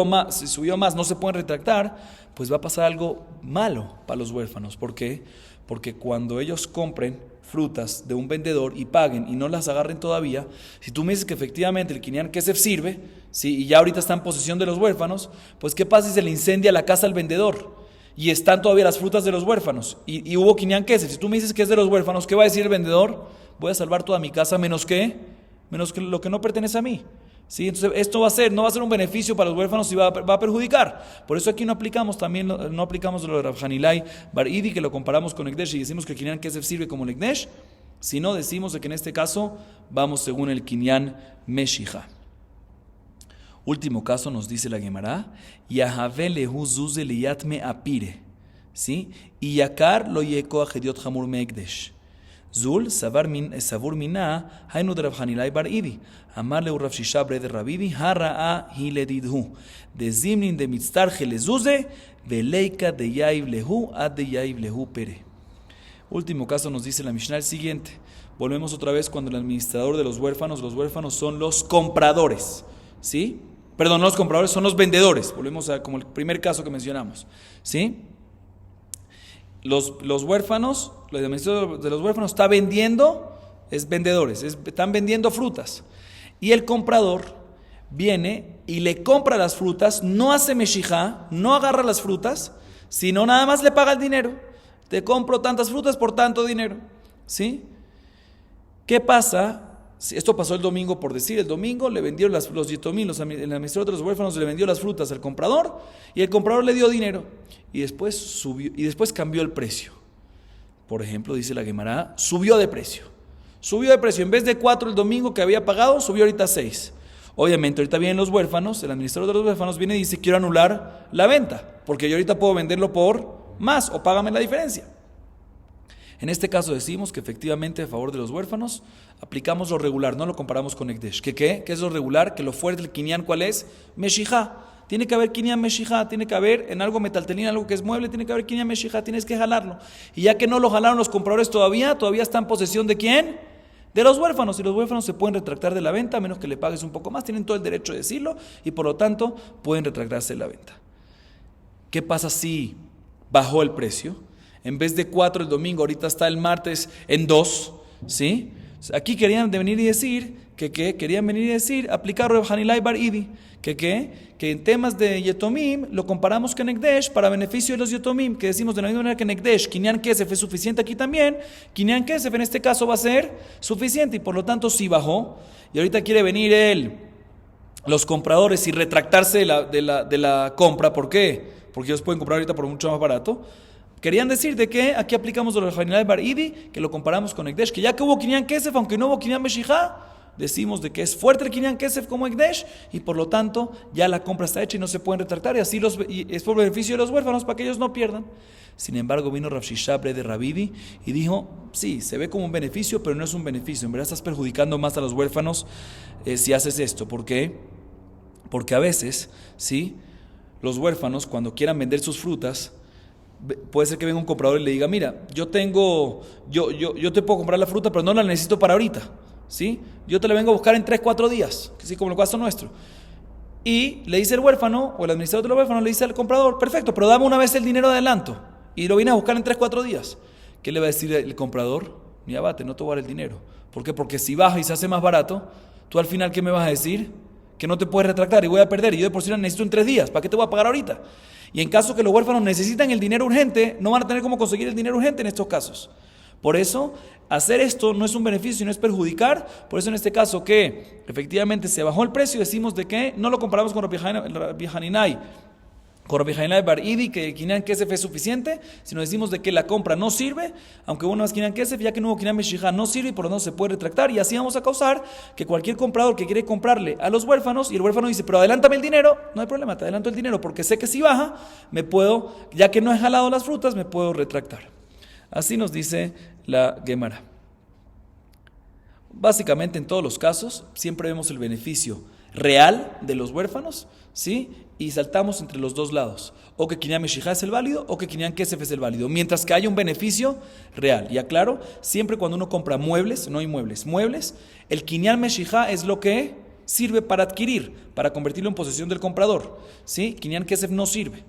más, no se pueden retractar, pues va a pasar algo malo para los huérfanos. ¿Por qué? Porque cuando ellos compren frutas de un vendedor y paguen y no las agarren todavía, si tú me dices que efectivamente el Kinyan Kesef sirve, ¿sí? Y ya ahorita está en posesión de los huérfanos, pues ¿qué pasa si se le incendia la casa al vendedor y están todavía las frutas de los huérfanos y hubo Kinyan Kesef? Si tú me dices que es de los huérfanos, ¿qué va a decir el vendedor? Voy a salvar toda mi casa menos que lo que no pertenece a mí. ¿Sí? Entonces esto no va a ser un beneficio para los huérfanos y va a perjudicar. Por eso aquí no aplicamos lo de Rav Hanilai Bar Idi, que lo comparamos con Ekdesh y decimos que el Kinyan Kesef sirve como el Ekdesh, sino decimos que en este caso vamos según el Kinyan Meshija. Último caso nos dice la Gemara, Yahave lehu zuze liyatme apire, ¿sí? Y yakar lo yeko ajediot hamur me Ekdesh. Zul, Savur Mina, Hainu de Rav Hanilai Bar Idi, Amar leu Rav Shisha de Rabidi, Hara'a Hiledidhu, de Zimnin de Mitztar Gelezuze, Veleika de Yaiv Lehu, Ad de Yaiv Lehu Pere. Último caso nos dice la Mishnah el siguiente. Volvemos otra vez cuando el administrador de los huérfanos son los compradores, ¿sí? Perdón, no los compradores, son los vendedores. Volvemos a como el primer caso que mencionamos, ¿sí? Los huérfanos, el administrador de los huérfanos está vendiendo, están vendiendo frutas. Y el comprador viene y le compra las frutas, no hace meshijá, no agarra las frutas, sino nada más le paga el dinero. Te compro tantas frutas por tanto dinero, ¿sí? ¿Qué pasa? Esto pasó el domingo, por decir, el domingo le vendieron los yetomim, el administrador de los huérfanos le vendió las frutas al comprador y el comprador le dio dinero y después cambió el precio. Por ejemplo, dice la Gemara, subió de precio, en vez de 4 el domingo que había pagado, subió ahorita 6. Obviamente ahorita vienen los huérfanos, el administrador de los huérfanos viene y dice, quiero anular la venta, porque yo ahorita puedo venderlo por más o págame la diferencia. En este caso decimos que efectivamente a favor de los huérfanos aplicamos lo regular, no lo comparamos con Ekdesh. ¿Qué es lo regular? Que lo fuerte del Kinyan, ¿cuál es? Meshijá. Tiene que haber Kinyan Meshijá, tiene que haber en algo metaltelín, algo que es mueble, tiene que haber Kinyan Meshijá, tienes que jalarlo. Y ya que no lo jalaron los compradores todavía está en posesión ¿de quién? De los huérfanos. Y los huérfanos se pueden retractar de la venta, a menos que le pagues un poco más, tienen todo el derecho de decirlo y por lo tanto pueden retractarse de la venta. ¿Qué pasa si bajó el precio? En vez de 4 el domingo, ahorita está el martes en 2, ¿sí? Aquí querían venir y decir, aplicar Rav Hanilai Bar Idi, que en temas de Yetomim lo comparamos con Ekdesh para beneficio de los Yetomim, que decimos de la misma manera que en Ekdesh, Kinyan Kesef es suficiente aquí también, Kinyan Kesef en este caso va a ser suficiente y por lo tanto sí bajó, y ahorita quiere venir los compradores y retractarse de la compra. ¿Por qué? Porque ellos pueden comprar ahorita por mucho más barato. Querían decir de que aquí aplicamos lo de Hanilai Bar Idi, que lo comparamos con Ekdesh, que ya que hubo Kinyan Kesef, aunque no hubo Kinyan Meshijá, decimos de que es fuerte el Kinyan Kesef como Ekdesh, y por lo tanto ya la compra está hecha y no se pueden retractar, y es por beneficio de los huérfanos para que ellos no pierdan. Sin embargo, vino Rav Shisha de Rabidi y dijo, sí, se ve como un beneficio, pero no es un beneficio, en verdad estás perjudicando más a los huérfanos si haces esto. ¿Por qué? Porque a veces, ¿sí? Los huérfanos cuando quieran vender sus frutas, puede ser que venga un comprador y le diga, mira, yo te puedo comprar la fruta, pero no la necesito para ahorita, ¿sí? Yo te la vengo a buscar en 3-4 días, así como el caso nuestro. Y le dice el huérfano, o el administrador de los huérfanos le dice al comprador, perfecto, pero dame una vez el dinero de adelanto, y lo viene a buscar en 3-4 días. ¿Qué le va a decir el comprador? Ni abate, no te voy a dar el dinero. ¿Por qué? Porque si baja y se hace más barato, tú al final, ¿qué me vas a decir? Que no te puedes retractar y voy a perder, y yo de por sí la necesito en 3 días, ¿para qué te voy a pagar ahorita? Y en caso que los huérfanos necesitan el dinero urgente, no van a tener cómo conseguir el dinero urgente en estos casos. Por eso, hacer esto no es un beneficio, sino es perjudicar. Por eso en este caso efectivamente se bajó el precio, decimos de que no lo comparamos con Rabbi Hanilai por Rabbi Hainai Bar Idi, que Kinyan Kesef es suficiente. Si nos decimos de que la compra no sirve, aunque uno más Kinyan Kesef, ya que no hubo Kinyan Meshijá, no sirve y por lo tanto se puede retractar. Y así vamos a causar que cualquier comprador que quiere comprarle a los huérfanos y el huérfano dice, pero adelántame el dinero, no hay problema, te adelanto el dinero porque sé que si baja, me puedo, ya que no he jalado las frutas, me puedo retractar. Así nos dice la Gemara. Básicamente en todos los casos siempre vemos el beneficio real de los huérfanos, ¿sí? Y saltamos entre los dos lados, o que Kinyan Meshijá es el válido o que Kinyan Kesef es el válido, mientras que haya un beneficio real. Y aclaro, siempre cuando uno compra muebles, no inmuebles, muebles, el Kinyan Meshijá es lo que sirve para adquirir, para convertirlo en posesión del comprador, ¿sí? Kinyan Kesef no sirve.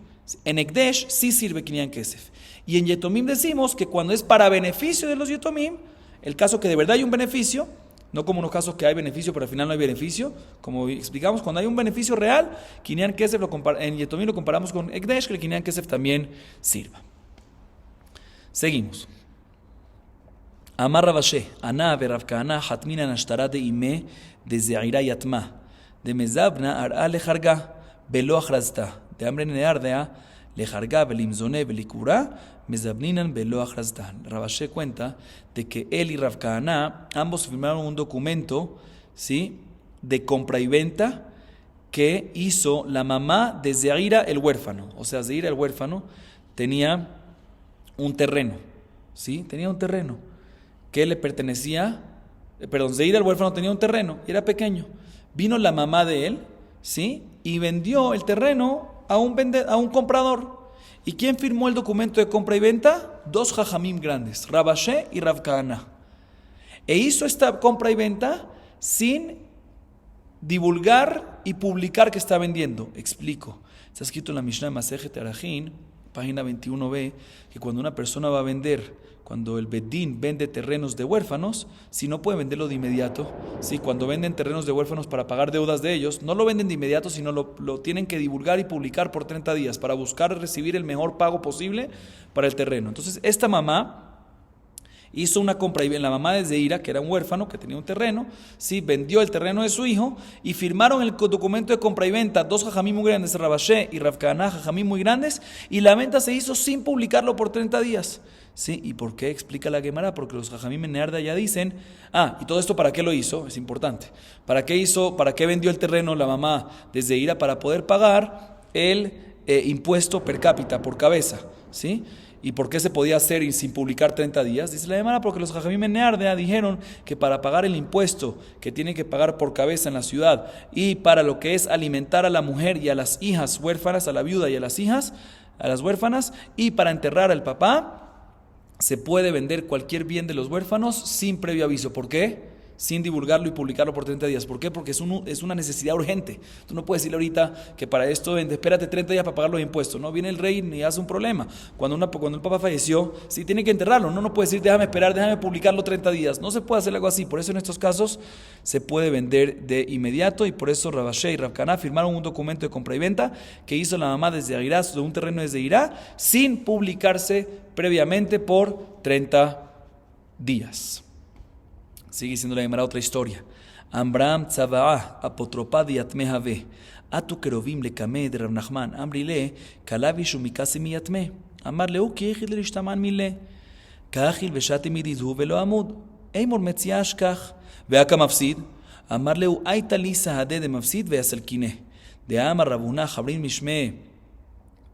En Ekdesh sí sirve Kinyan Kesef. Y en Yetomim decimos que cuando es para beneficio de los Yetomim, el caso que de verdad hay un beneficio, no como unos casos que hay beneficio pero al final no hay beneficio, como explicamos, cuando hay un beneficio real, Kinyan Kesef en Yetomim lo comparamos con Ekdesh, que el Kinyan Kesef también sirva. Seguimos. Amar Rabashe, Ana Rav Kahana Hatmina Nashtara de Ime de Zeira Yatma, de Mezabna Ar'a Lejarga, Belo Achrazta, de Amre Neardea, Lejarga, Belimzone, Belikura, Mezabninan, Belo Achrazta. Rabashe cuenta de que él y Rav Kahana ambos firmaron un documento, ¿sí?, de compra y venta que hizo la mamá de Zeira el huérfano. O sea, Zeira el huérfano tenía un terreno, ¿sí? Tenía un terreno que le pertenecía, Zeira el huérfano tenía un terreno y era pequeño. Vino la mamá de él, ¿sí?, y vendió el terreno a un comprador. ¿Y quién firmó el documento de compra y venta? Dos jajamim grandes, Rabashe y Rav Kahana. E hizo esta compra y venta sin divulgar y publicar que está vendiendo. Explico. Está escrito en la Mishnah Masejet Erajin, página 21b, que cuando una persona va a vender, cuando el Bedín vende terrenos de huérfanos, si no puede venderlo de inmediato, si cuando venden terrenos de huérfanos para pagar deudas de ellos, no lo venden de inmediato, sino lo tienen que divulgar y publicar por 30 días para buscar recibir el mejor pago posible para el terreno. Entonces, esta mamá hizo una compra y la mamá de Zeira, que era un huérfano, que tenía un terreno, sí, vendió el terreno de su hijo y firmaron el documento de compra y venta, dos jajamim muy grandes, Rabashe y Rav Kahana, jajamim muy grandes, y la venta se hizo sin publicarlo por 30 días. ¿Sí? ¿Y por qué? Explica la Gemara, porque los jajamim en Nearda ya dicen, ¿y todo esto para qué lo hizo? Es importante. ¿Para qué vendió el terreno la mamá de Zeira? Para poder pagar el impuesto per cápita, por cabeza, ¿sí? ¿Y por qué se podía hacer sin publicar 30 días? Dice la Gemara, porque los jajamim en Nearda dijeron que para pagar el impuesto que tienen que pagar por cabeza en la ciudad y para lo que es alimentar a la mujer y a las hijas huérfanas, a la viuda y a las hijas, a las huérfanas, y para enterrar al papá, se puede vender cualquier bien de los huérfanos sin previo aviso. ¿Por qué? Sin divulgarlo y publicarlo por 30 días. ¿Por qué? Porque es una necesidad urgente. Tú no puedes decirle ahorita que para esto espérate 30 días para pagar los impuestos. No, viene el rey y hace un problema. Cuando el papá falleció, sí tiene que enterrarlo. No puede decir déjame esperar, déjame publicarlo 30 días. No se puede hacer algo así. Por eso en estos casos se puede vender de inmediato y por eso Rabashe y Rav Kahana firmaron un documento de compra y venta que hizo la mamá desde Zeira, de un terreno de Zeira, sin publicarse previamente por 30 días. Sigue diciendo la Gemara otra historia. Amram tzava'a apotropa de yatme have. Atu kerovim lekame de Rav Nachman. Amrile kalavish umikasi mi yatme. Amar leu ki echid lishtaman mile. Kachil veshati midizhu velo amud. Eimor metzia ashkach. Veaka mafsid. Amar leu aita lisa hade de mafsid veasalkine. De amar Rabuna Jabrin mishme.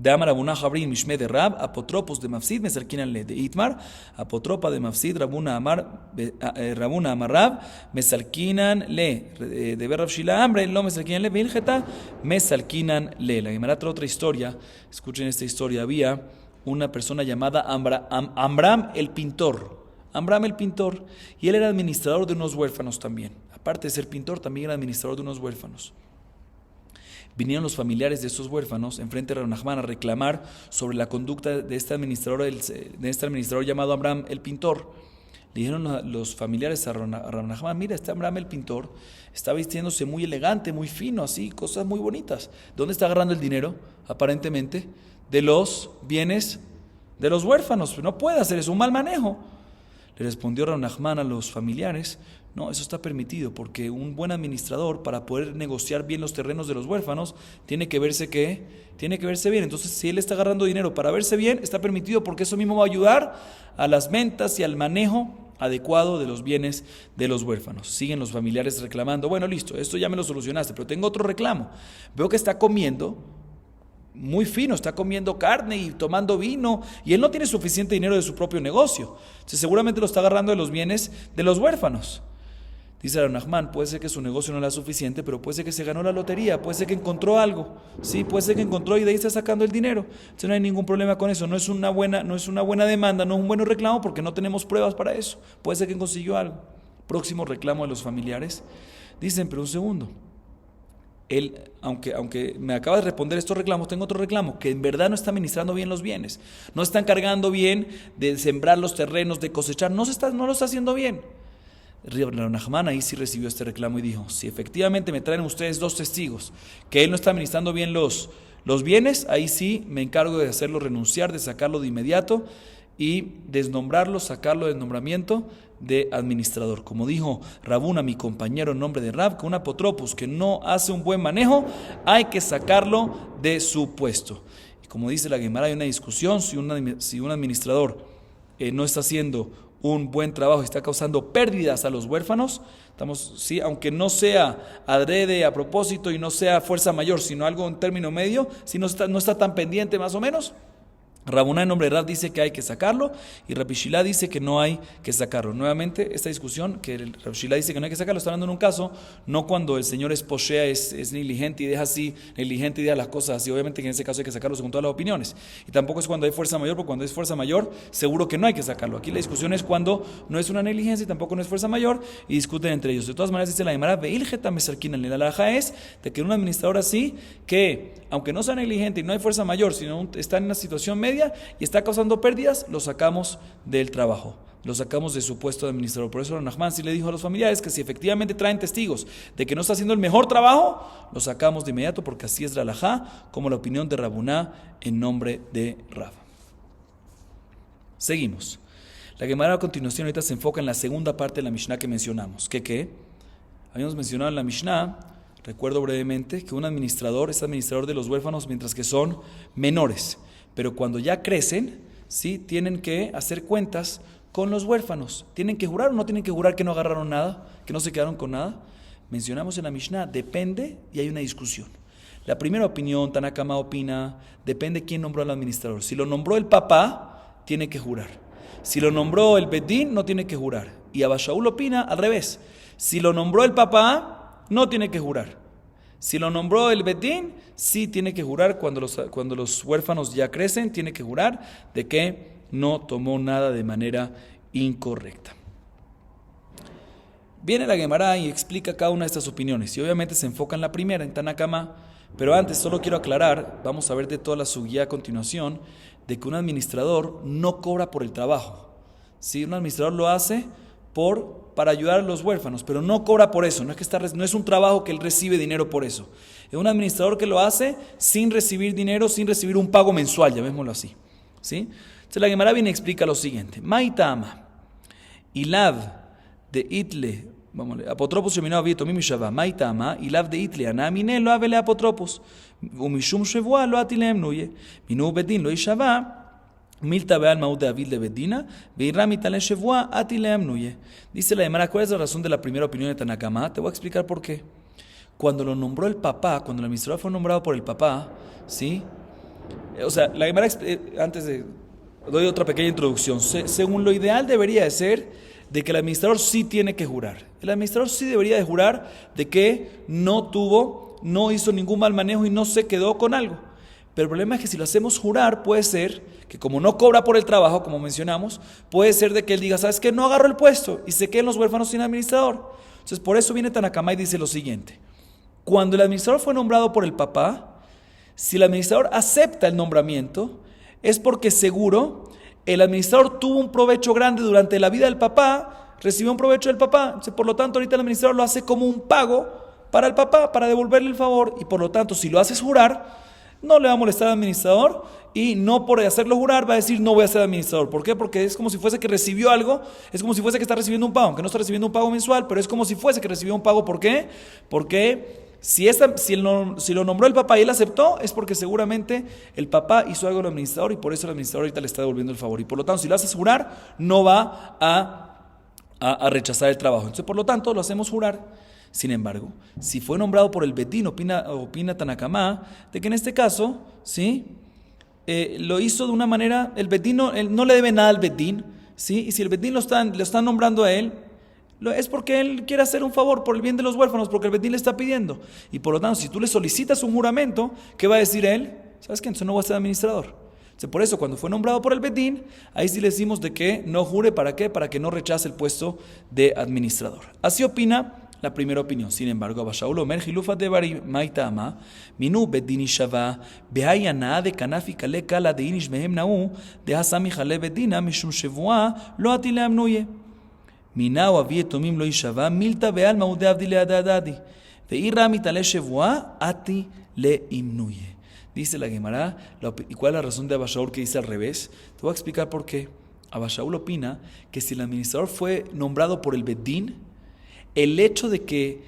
De Amar Rabuna Jabrin Mishme de Rab, apotropos de Mafsid, Mesalkinan le de Itmar, apotropa de Mafsid, Rabuna Amar Rab, Mesalkinan le, de Berrab Shila Amre, lo Mesalkinan le, Vilgeta, Mesalkinan le. La Gemara trae otra historia, escuchen esta historia, había una persona llamada Amram el pintor, y él era administrador de unos huérfanos también, aparte de ser pintor, también era administrador de unos huérfanos. Vinieron los familiares de estos huérfanos enfrente de Rav Nachman a reclamar sobre la conducta de este administrador llamado Amram el pintor. Le dijeron a los familiares a Rav Nachman, mira, este Amram el pintor está vistiéndose muy elegante, muy fino, así, cosas muy bonitas. ¿Dónde está agarrando el dinero? Aparentemente, de los bienes de los huérfanos. No puede hacer eso, un mal manejo. Le respondió Rav Nachman a los familiares: no, eso está permitido, porque un buen administrador, para poder negociar bien los terrenos de los huérfanos, tiene que verse bien. Entonces, si él está agarrando dinero para verse bien, está permitido, porque eso mismo va a ayudar a las ventas y al manejo adecuado de los bienes de los huérfanos. Siguen los familiares reclamando: bueno, listo, esto ya me lo solucionaste, pero tengo otro reclamo. Veo que está comiendo muy fino, está comiendo carne y tomando vino, y él no tiene suficiente dinero de su propio negocio. Entonces, seguramente lo está agarrando de los bienes de los huérfanos. Dice Rav Nachman: puede ser que su negocio no era suficiente, pero puede ser que se ganó la lotería, puede ser que encontró algo, sí, puede ser que encontró y de ahí está sacando el dinero. Entonces no hay ningún problema con eso, no es una buena demanda, no es un buen reclamo, porque no tenemos pruebas para eso. Puede ser que consiguió algo. Próximo reclamo de los familiares. Dicen: pero un segundo, él, aunque me acaba de responder estos reclamos, tengo otro reclamo, que en verdad no está administrando bien los bienes, no está encargando bien de sembrar los terrenos, de cosechar, no lo está haciendo bien. Rav Nachman ahí sí recibió este reclamo y dijo: si efectivamente me traen ustedes 2 testigos que él no está administrando bien los bienes, ahí sí me encargo de hacerlo renunciar, de sacarlo de inmediato y desnombrarlo, sacarlo del nombramiento de administrador. Como dijo Rabuna, mi compañero en nombre de Rab, que un apotropos que no hace un buen manejo, hay que sacarlo de su puesto. Y como dice la Gemara, hay una discusión si un administrador no está haciendo un buen trabajo y está causando pérdidas a los huérfanos, sí, aunque no sea adrede, a propósito, y no sea fuerza mayor, sino algo en término medio, si no está tan pendiente más o menos. Rabuna en nombre de Rab dice que hay que sacarlo, y Rabbi Shila dice que no hay que sacarlo. Nuevamente, esta discusión, que Rabbi Shila dice que no hay que sacarlo, está hablando en un caso, no cuando el señor es poshea, es negligente y deja las cosas así. Obviamente que en ese caso hay que sacarlo según todas las opiniones. Y tampoco es cuando hay fuerza mayor, porque cuando es fuerza mayor, seguro que no hay que sacarlo. Aquí la discusión es cuando no es una negligencia y tampoco no es fuerza mayor, y discuten entre ellos. De todas maneras, dice la Gemara: veilgeta mesarquina, la halajá es de que un administrador así, que aunque no sea negligente y no hay fuerza mayor, sino está en una situación media y está causando pérdidas, lo sacamos del trabajo, lo sacamos de su puesto de administrador. Por eso Rav Nachman sí le dijo a los familiares que si efectivamente traen testigos de que no está haciendo el mejor trabajo, lo sacamos de inmediato, porque así es la halajá, como la opinión de Rabuná en nombre de Rab. Seguimos. La Gemara a continuación ahorita se enfoca en la segunda parte de la Mishnah que mencionamos. ¿Qué? Habíamos mencionado en la Mishnah, recuerdo brevemente, que un administrador es administrador de los huérfanos mientras que son menores, pero cuando ya crecen, sí, tienen que hacer cuentas con los huérfanos. ¿Tienen que jurar o no tienen que jurar que no agarraron nada, que no se quedaron con nada? Mencionamos en la Mishnah: depende, y hay una discusión. La primera opinión, Tanakama opina, depende quién nombró al administrador. Si lo nombró el papá, tiene que jurar. Si lo nombró el Bedín, no tiene que jurar. Y Abba Shaul opina al revés: si lo nombró el papá, no tiene que jurar. Si lo nombró el Bedín, sí tiene que jurar. Cuando los huérfanos ya crecen, tiene que jurar de que no tomó nada de manera incorrecta. Viene la Gemara y explica cada una de estas opiniones, y obviamente se enfoca en la primera, en Tanakama. Pero antes solo quiero aclarar, vamos a ver de toda la sugía a continuación, de que un administrador no cobra por el trabajo. ¿Sí? Un administrador lo hace para ayudar a los huérfanos, pero no cobra por eso, no es un trabajo que él recibe dinero por eso. Es un administrador que lo hace sin recibir dinero, sin recibir un pago mensual, llamémoslo así. ¿Sí? Entonces la Gemara viene y explica lo siguiente: Maitama, Ilav de Itle, apotropos sheminao avieto mimi shava, Maitama, Ilav de Itle, anamine lo avele apotropos, umishum shevua lo atilem nuye, minu bedin lo ishava. Milta veal maud de Avil de Bedina, veirami talen shevua atilem nuye. Dice la Gemara: ¿cuál es la razón de la primera opinión de Tanakama? Te voy a explicar por qué. Cuando lo nombró el papá, cuando el administrador fue nombrado por el papá, ¿sí? O sea, la Gemara, antes de doy otra pequeña introducción. Según lo ideal debería de ser de que el administrador sí tiene que jurar. El administrador sí debería de jurar de que no hizo ningún mal manejo y no se quedó con algo. Pero el problema es que si lo hacemos jurar, puede ser que como no cobra por el trabajo, como mencionamos, puede ser de que él diga: ¿sabes qué? No agarro el puesto, y se queden los huérfanos sin administrador. Entonces por eso viene Tanakama y dice lo siguiente: cuando el administrador fue nombrado por el papá, si el administrador acepta el nombramiento, es porque seguro el administrador tuvo un provecho grande durante la vida del papá, recibió un provecho del papá. Entonces, por lo tanto, ahorita el administrador lo hace como un pago para el papá, para devolverle el favor, y por lo tanto, si lo haces jurar, no le va a molestar al administrador y no por hacerlo jurar va a decir no voy a ser administrador. ¿Por qué? Porque es como si fuese que recibió algo, es como si fuese que está recibiendo un pago, aunque no está recibiendo un pago mensual, pero es como si fuese que recibió un pago. ¿Por qué? Porque si lo nombró el papá y él aceptó, es porque seguramente el papá hizo algo al administrador y por eso el administrador ahorita le está devolviendo el favor. Y por lo tanto, si lo haces jurar, no va a rechazar el trabajo. Entonces, por lo tanto, lo hacemos jurar. Sin embargo, si fue nombrado por el Bedín, opina Tanakama, de que en este caso, ¿sí? Lo hizo de una manera, el Bedín no le debe nada al Bedín, ¿sí? Y si el Bedín lo está nombrando a él, es porque él quiere hacer un favor por el bien de los huérfanos, porque el Bedín le está pidiendo. Y por lo tanto, si tú le solicitas un juramento, ¿qué va a decir él? ¿Sabes qué? Entonces no va a ser administrador. Entonces, por eso, cuando fue nombrado por el Bedín, ahí sí le decimos de que no jure. ¿Para qué? Para que no rechace el puesto de administrador. Así opina la primera opinión. Sin embargo, Abba Shaul Omer Hilufa Devarim Maitama Minu Bedin Ishava Behayana de Kanafi Kale Kala de Inish Mehem Nau de Hasami Hale Bedina Mishum Shevua Lo Atile Amnuye Minau Avietomim Lo Ishava Milta Beal Maude Abdile Adadadi Veira Mitale Shevua Ati Le Imnuye. Dice la Gemara, ¿y cuál es la razón de Abba Shaul que dice al revés? Te voy a explicar por qué. Abba Shaul opina que si el administrador fue nombrado por el Bedín, el hecho de que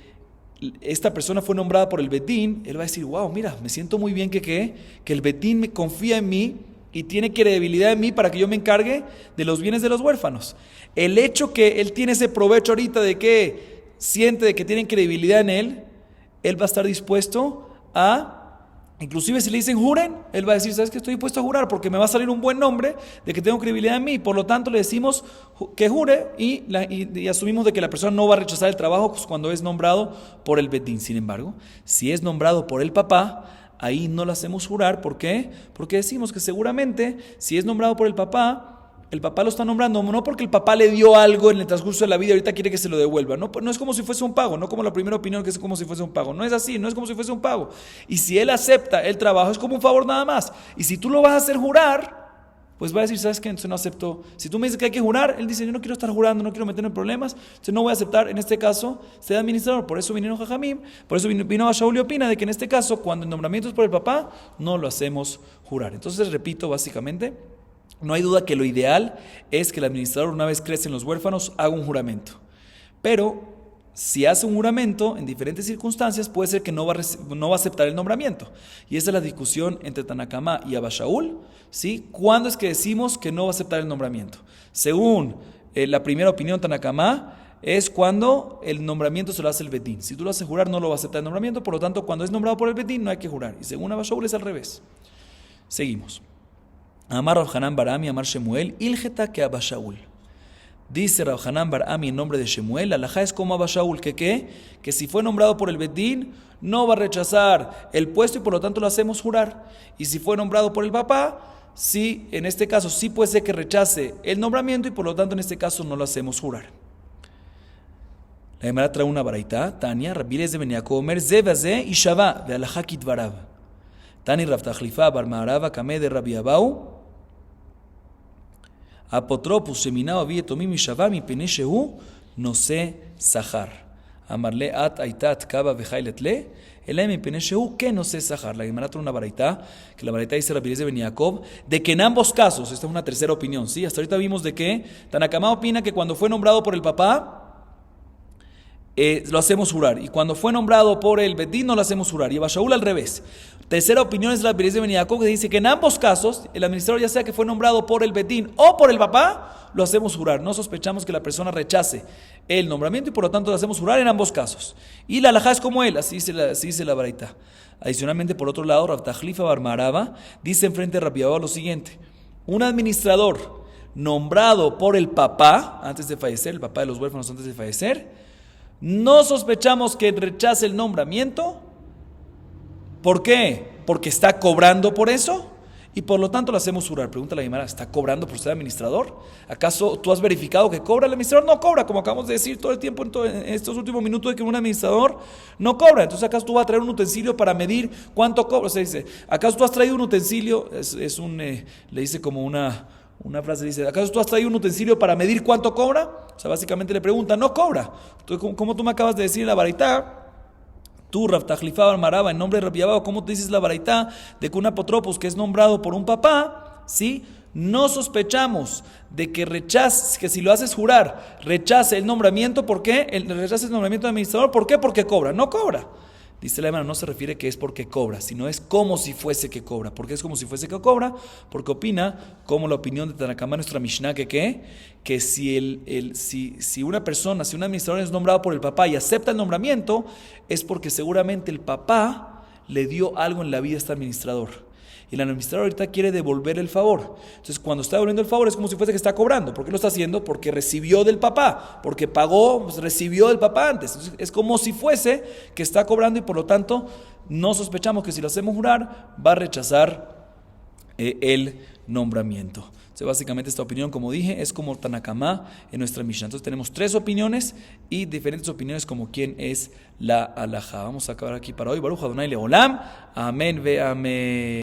esta persona fue nombrada por el Bedín, él va a decir, wow, mira, me siento muy bien que el Bedín me confía en mí y tiene credibilidad en mí para que yo me encargue de los bienes de los huérfanos. El hecho que él tiene ese provecho ahorita de que siente de que tienen credibilidad en él va a estar dispuesto inclusive si le dicen juren, él va a decir, ¿sabes qué? Estoy dispuesto a jurar porque me va a salir un buen nombre de que tengo credibilidad en mí. Por lo tanto, le decimos que jure y asumimos de que la persona no va a rechazar el trabajo cuando es nombrado por el Bedín. Sin embargo, si es nombrado por el papá, ahí no lo hacemos jurar. ¿Por qué? Porque decimos que seguramente si es nombrado por el papá lo está nombrando no porque el papá le dio algo en el transcurso de la vida y ahorita quiere que se lo devuelva. No es como si fuese un pago, no como la primera opinión que es como si fuese un pago. No es así, no es como si fuese un pago. Y si él acepta el trabajo es como un favor nada más. Y si tú lo vas a hacer jurar, pues va a decir, ¿sabes qué? Entonces no acepto. Si tú me dices que hay que jurar, él dice, yo no quiero estar jurando, no quiero meterme en problemas, entonces no voy a aceptar, en este caso, ser administrador. Por eso vinieron Jajamim, por eso vino a Shaul y opina de que en este caso, cuando el nombramiento es por el papá, no lo hacemos jurar. Entonces, repito, básicamente, no hay duda que lo ideal es que el administrador, una vez crecen los huérfanos, haga un juramento. Pero si hace un juramento en diferentes circunstancias, puede ser que no va a aceptar el nombramiento. Y esa es la discusión entre Tanakama y Abba Shaul, ¿sí? ¿Cuándo es que decimos que no va a aceptar el nombramiento? Según la primera opinión Tanakama, es cuando el nombramiento se lo hace el Bedín. Si tú lo haces jurar, no lo va a aceptar el nombramiento. Por lo tanto, cuando es nombrado por el Bedín, no hay que jurar. Y según Abba Shaul es al revés. Seguimos. Amar Rav Hanan bar Ami, Amar Shemuel, Ilgeta que Abba Shaul. Dice Rav Hanan bar Ami en nombre de Shemuel, la halajá es como Abba Shaul, que si fue nombrado por el Bedín, no va a rechazar el puesto y por lo tanto lo hacemos jurar. Y si fue nombrado por el papá, sí, en este caso sí puede ser que rechace el nombramiento y por lo tanto en este caso no lo hacemos jurar. La Gemara trae una baraita, Tania, Rabbi Eliezer ben Yaakov Omer, Ze vazeh y Shavá, de halajá kidvarav. Tani Rav Tachlifa bar Maharava, Kameh de Rabbi Abau, Apotropus sheminao avi etomim yishava mipnei shehu nose sachar. Amarle at aitat kaba vechailet le elay mipnei shehu que nose sachar. La Gemara trae una baraita, que la baraita dice Rabbi Eliezer ben Yaakov, de que en ambos casos, esta es una tercera opinión, ¿sí? Hasta ahorita vimos de que Tanakama opina que cuando fue nombrado por el papá, lo hacemos jurar. Y cuando fue nombrado por el Bedín, no lo hacemos jurar. Y Abba Shaul al revés. Tercera opinión es la Rabbi Eliezer ben Yaakov, que dice que en ambos casos, el administrador ya sea que fue nombrado por el Bedín o por el papá, lo hacemos jurar. No sospechamos que la persona rechace el nombramiento y por lo tanto lo hacemos jurar en ambos casos. Y la halajá es como él, así dice la baraita. Adicionalmente, por otro lado, Rav Tachlifa bar Maharava dice enfrente de Rabbi Abba lo siguiente: un administrador nombrado por el papá antes de fallecer, el papá de los huérfanos antes de fallecer, no sospechamos que rechace el nombramiento. ¿Por qué? Porque está cobrando por eso y por lo tanto lo hacemos jurar. Pregunta la Gemara, ¿está cobrando por ser administrador? ¿Acaso tú has verificado que cobra el administrador? No cobra, como acabamos de decir todo el tiempo en estos últimos minutos, de que un administrador no cobra. Entonces, ¿acaso tú vas a traer un utensilio para medir cuánto cobra? O sea, dice, ¿acaso tú has traído un utensilio? Le dice como una frase, dice, ¿acaso tú has traído un utensilio para medir cuánto cobra? O sea, básicamente le pregunta, no cobra. Entonces, como tú me acabas de decir en la baraita, Tú, Rav Tajlifa Maraba, en nombre de Rabbi Abba, ¿cómo te dices la baraita de que un apotropos que es nombrado por un papá, ¿sí? No sospechamos de que rechace, que si lo haces jurar, rechace el nombramiento? ¿Por qué? Rechace el nombramiento de administrador. ¿Por qué? Porque cobra. No cobra. Dice la hermana, no se refiere que es porque cobra, sino es como si fuese que cobra. ¿Por qué es como si fuese que cobra? Porque opina, como la opinión de Tanakama, nuestra Mishnah, que si una persona, si un administrador es nombrado por el papá y acepta el nombramiento, es porque seguramente el papá le dio algo en la vida a este administrador. Y el administrador ahorita quiere devolver el favor. Entonces, cuando está devolviendo el favor, es como si fuese que está cobrando. ¿Por qué lo está haciendo? Porque recibió del papá. Porque pagó, pues recibió del papá antes. Entonces, es como si fuese que está cobrando y por lo tanto, no sospechamos que si lo hacemos jurar, va a rechazar el nombramiento. Entonces, básicamente esta opinión, como dije, es como Tanakama en nuestra Mishnah. Entonces tenemos 3 opiniones y diferentes opiniones como quién es la halajá. Vamos a acabar aquí para hoy. Baruch Adonai Leolam. Amén ve amén.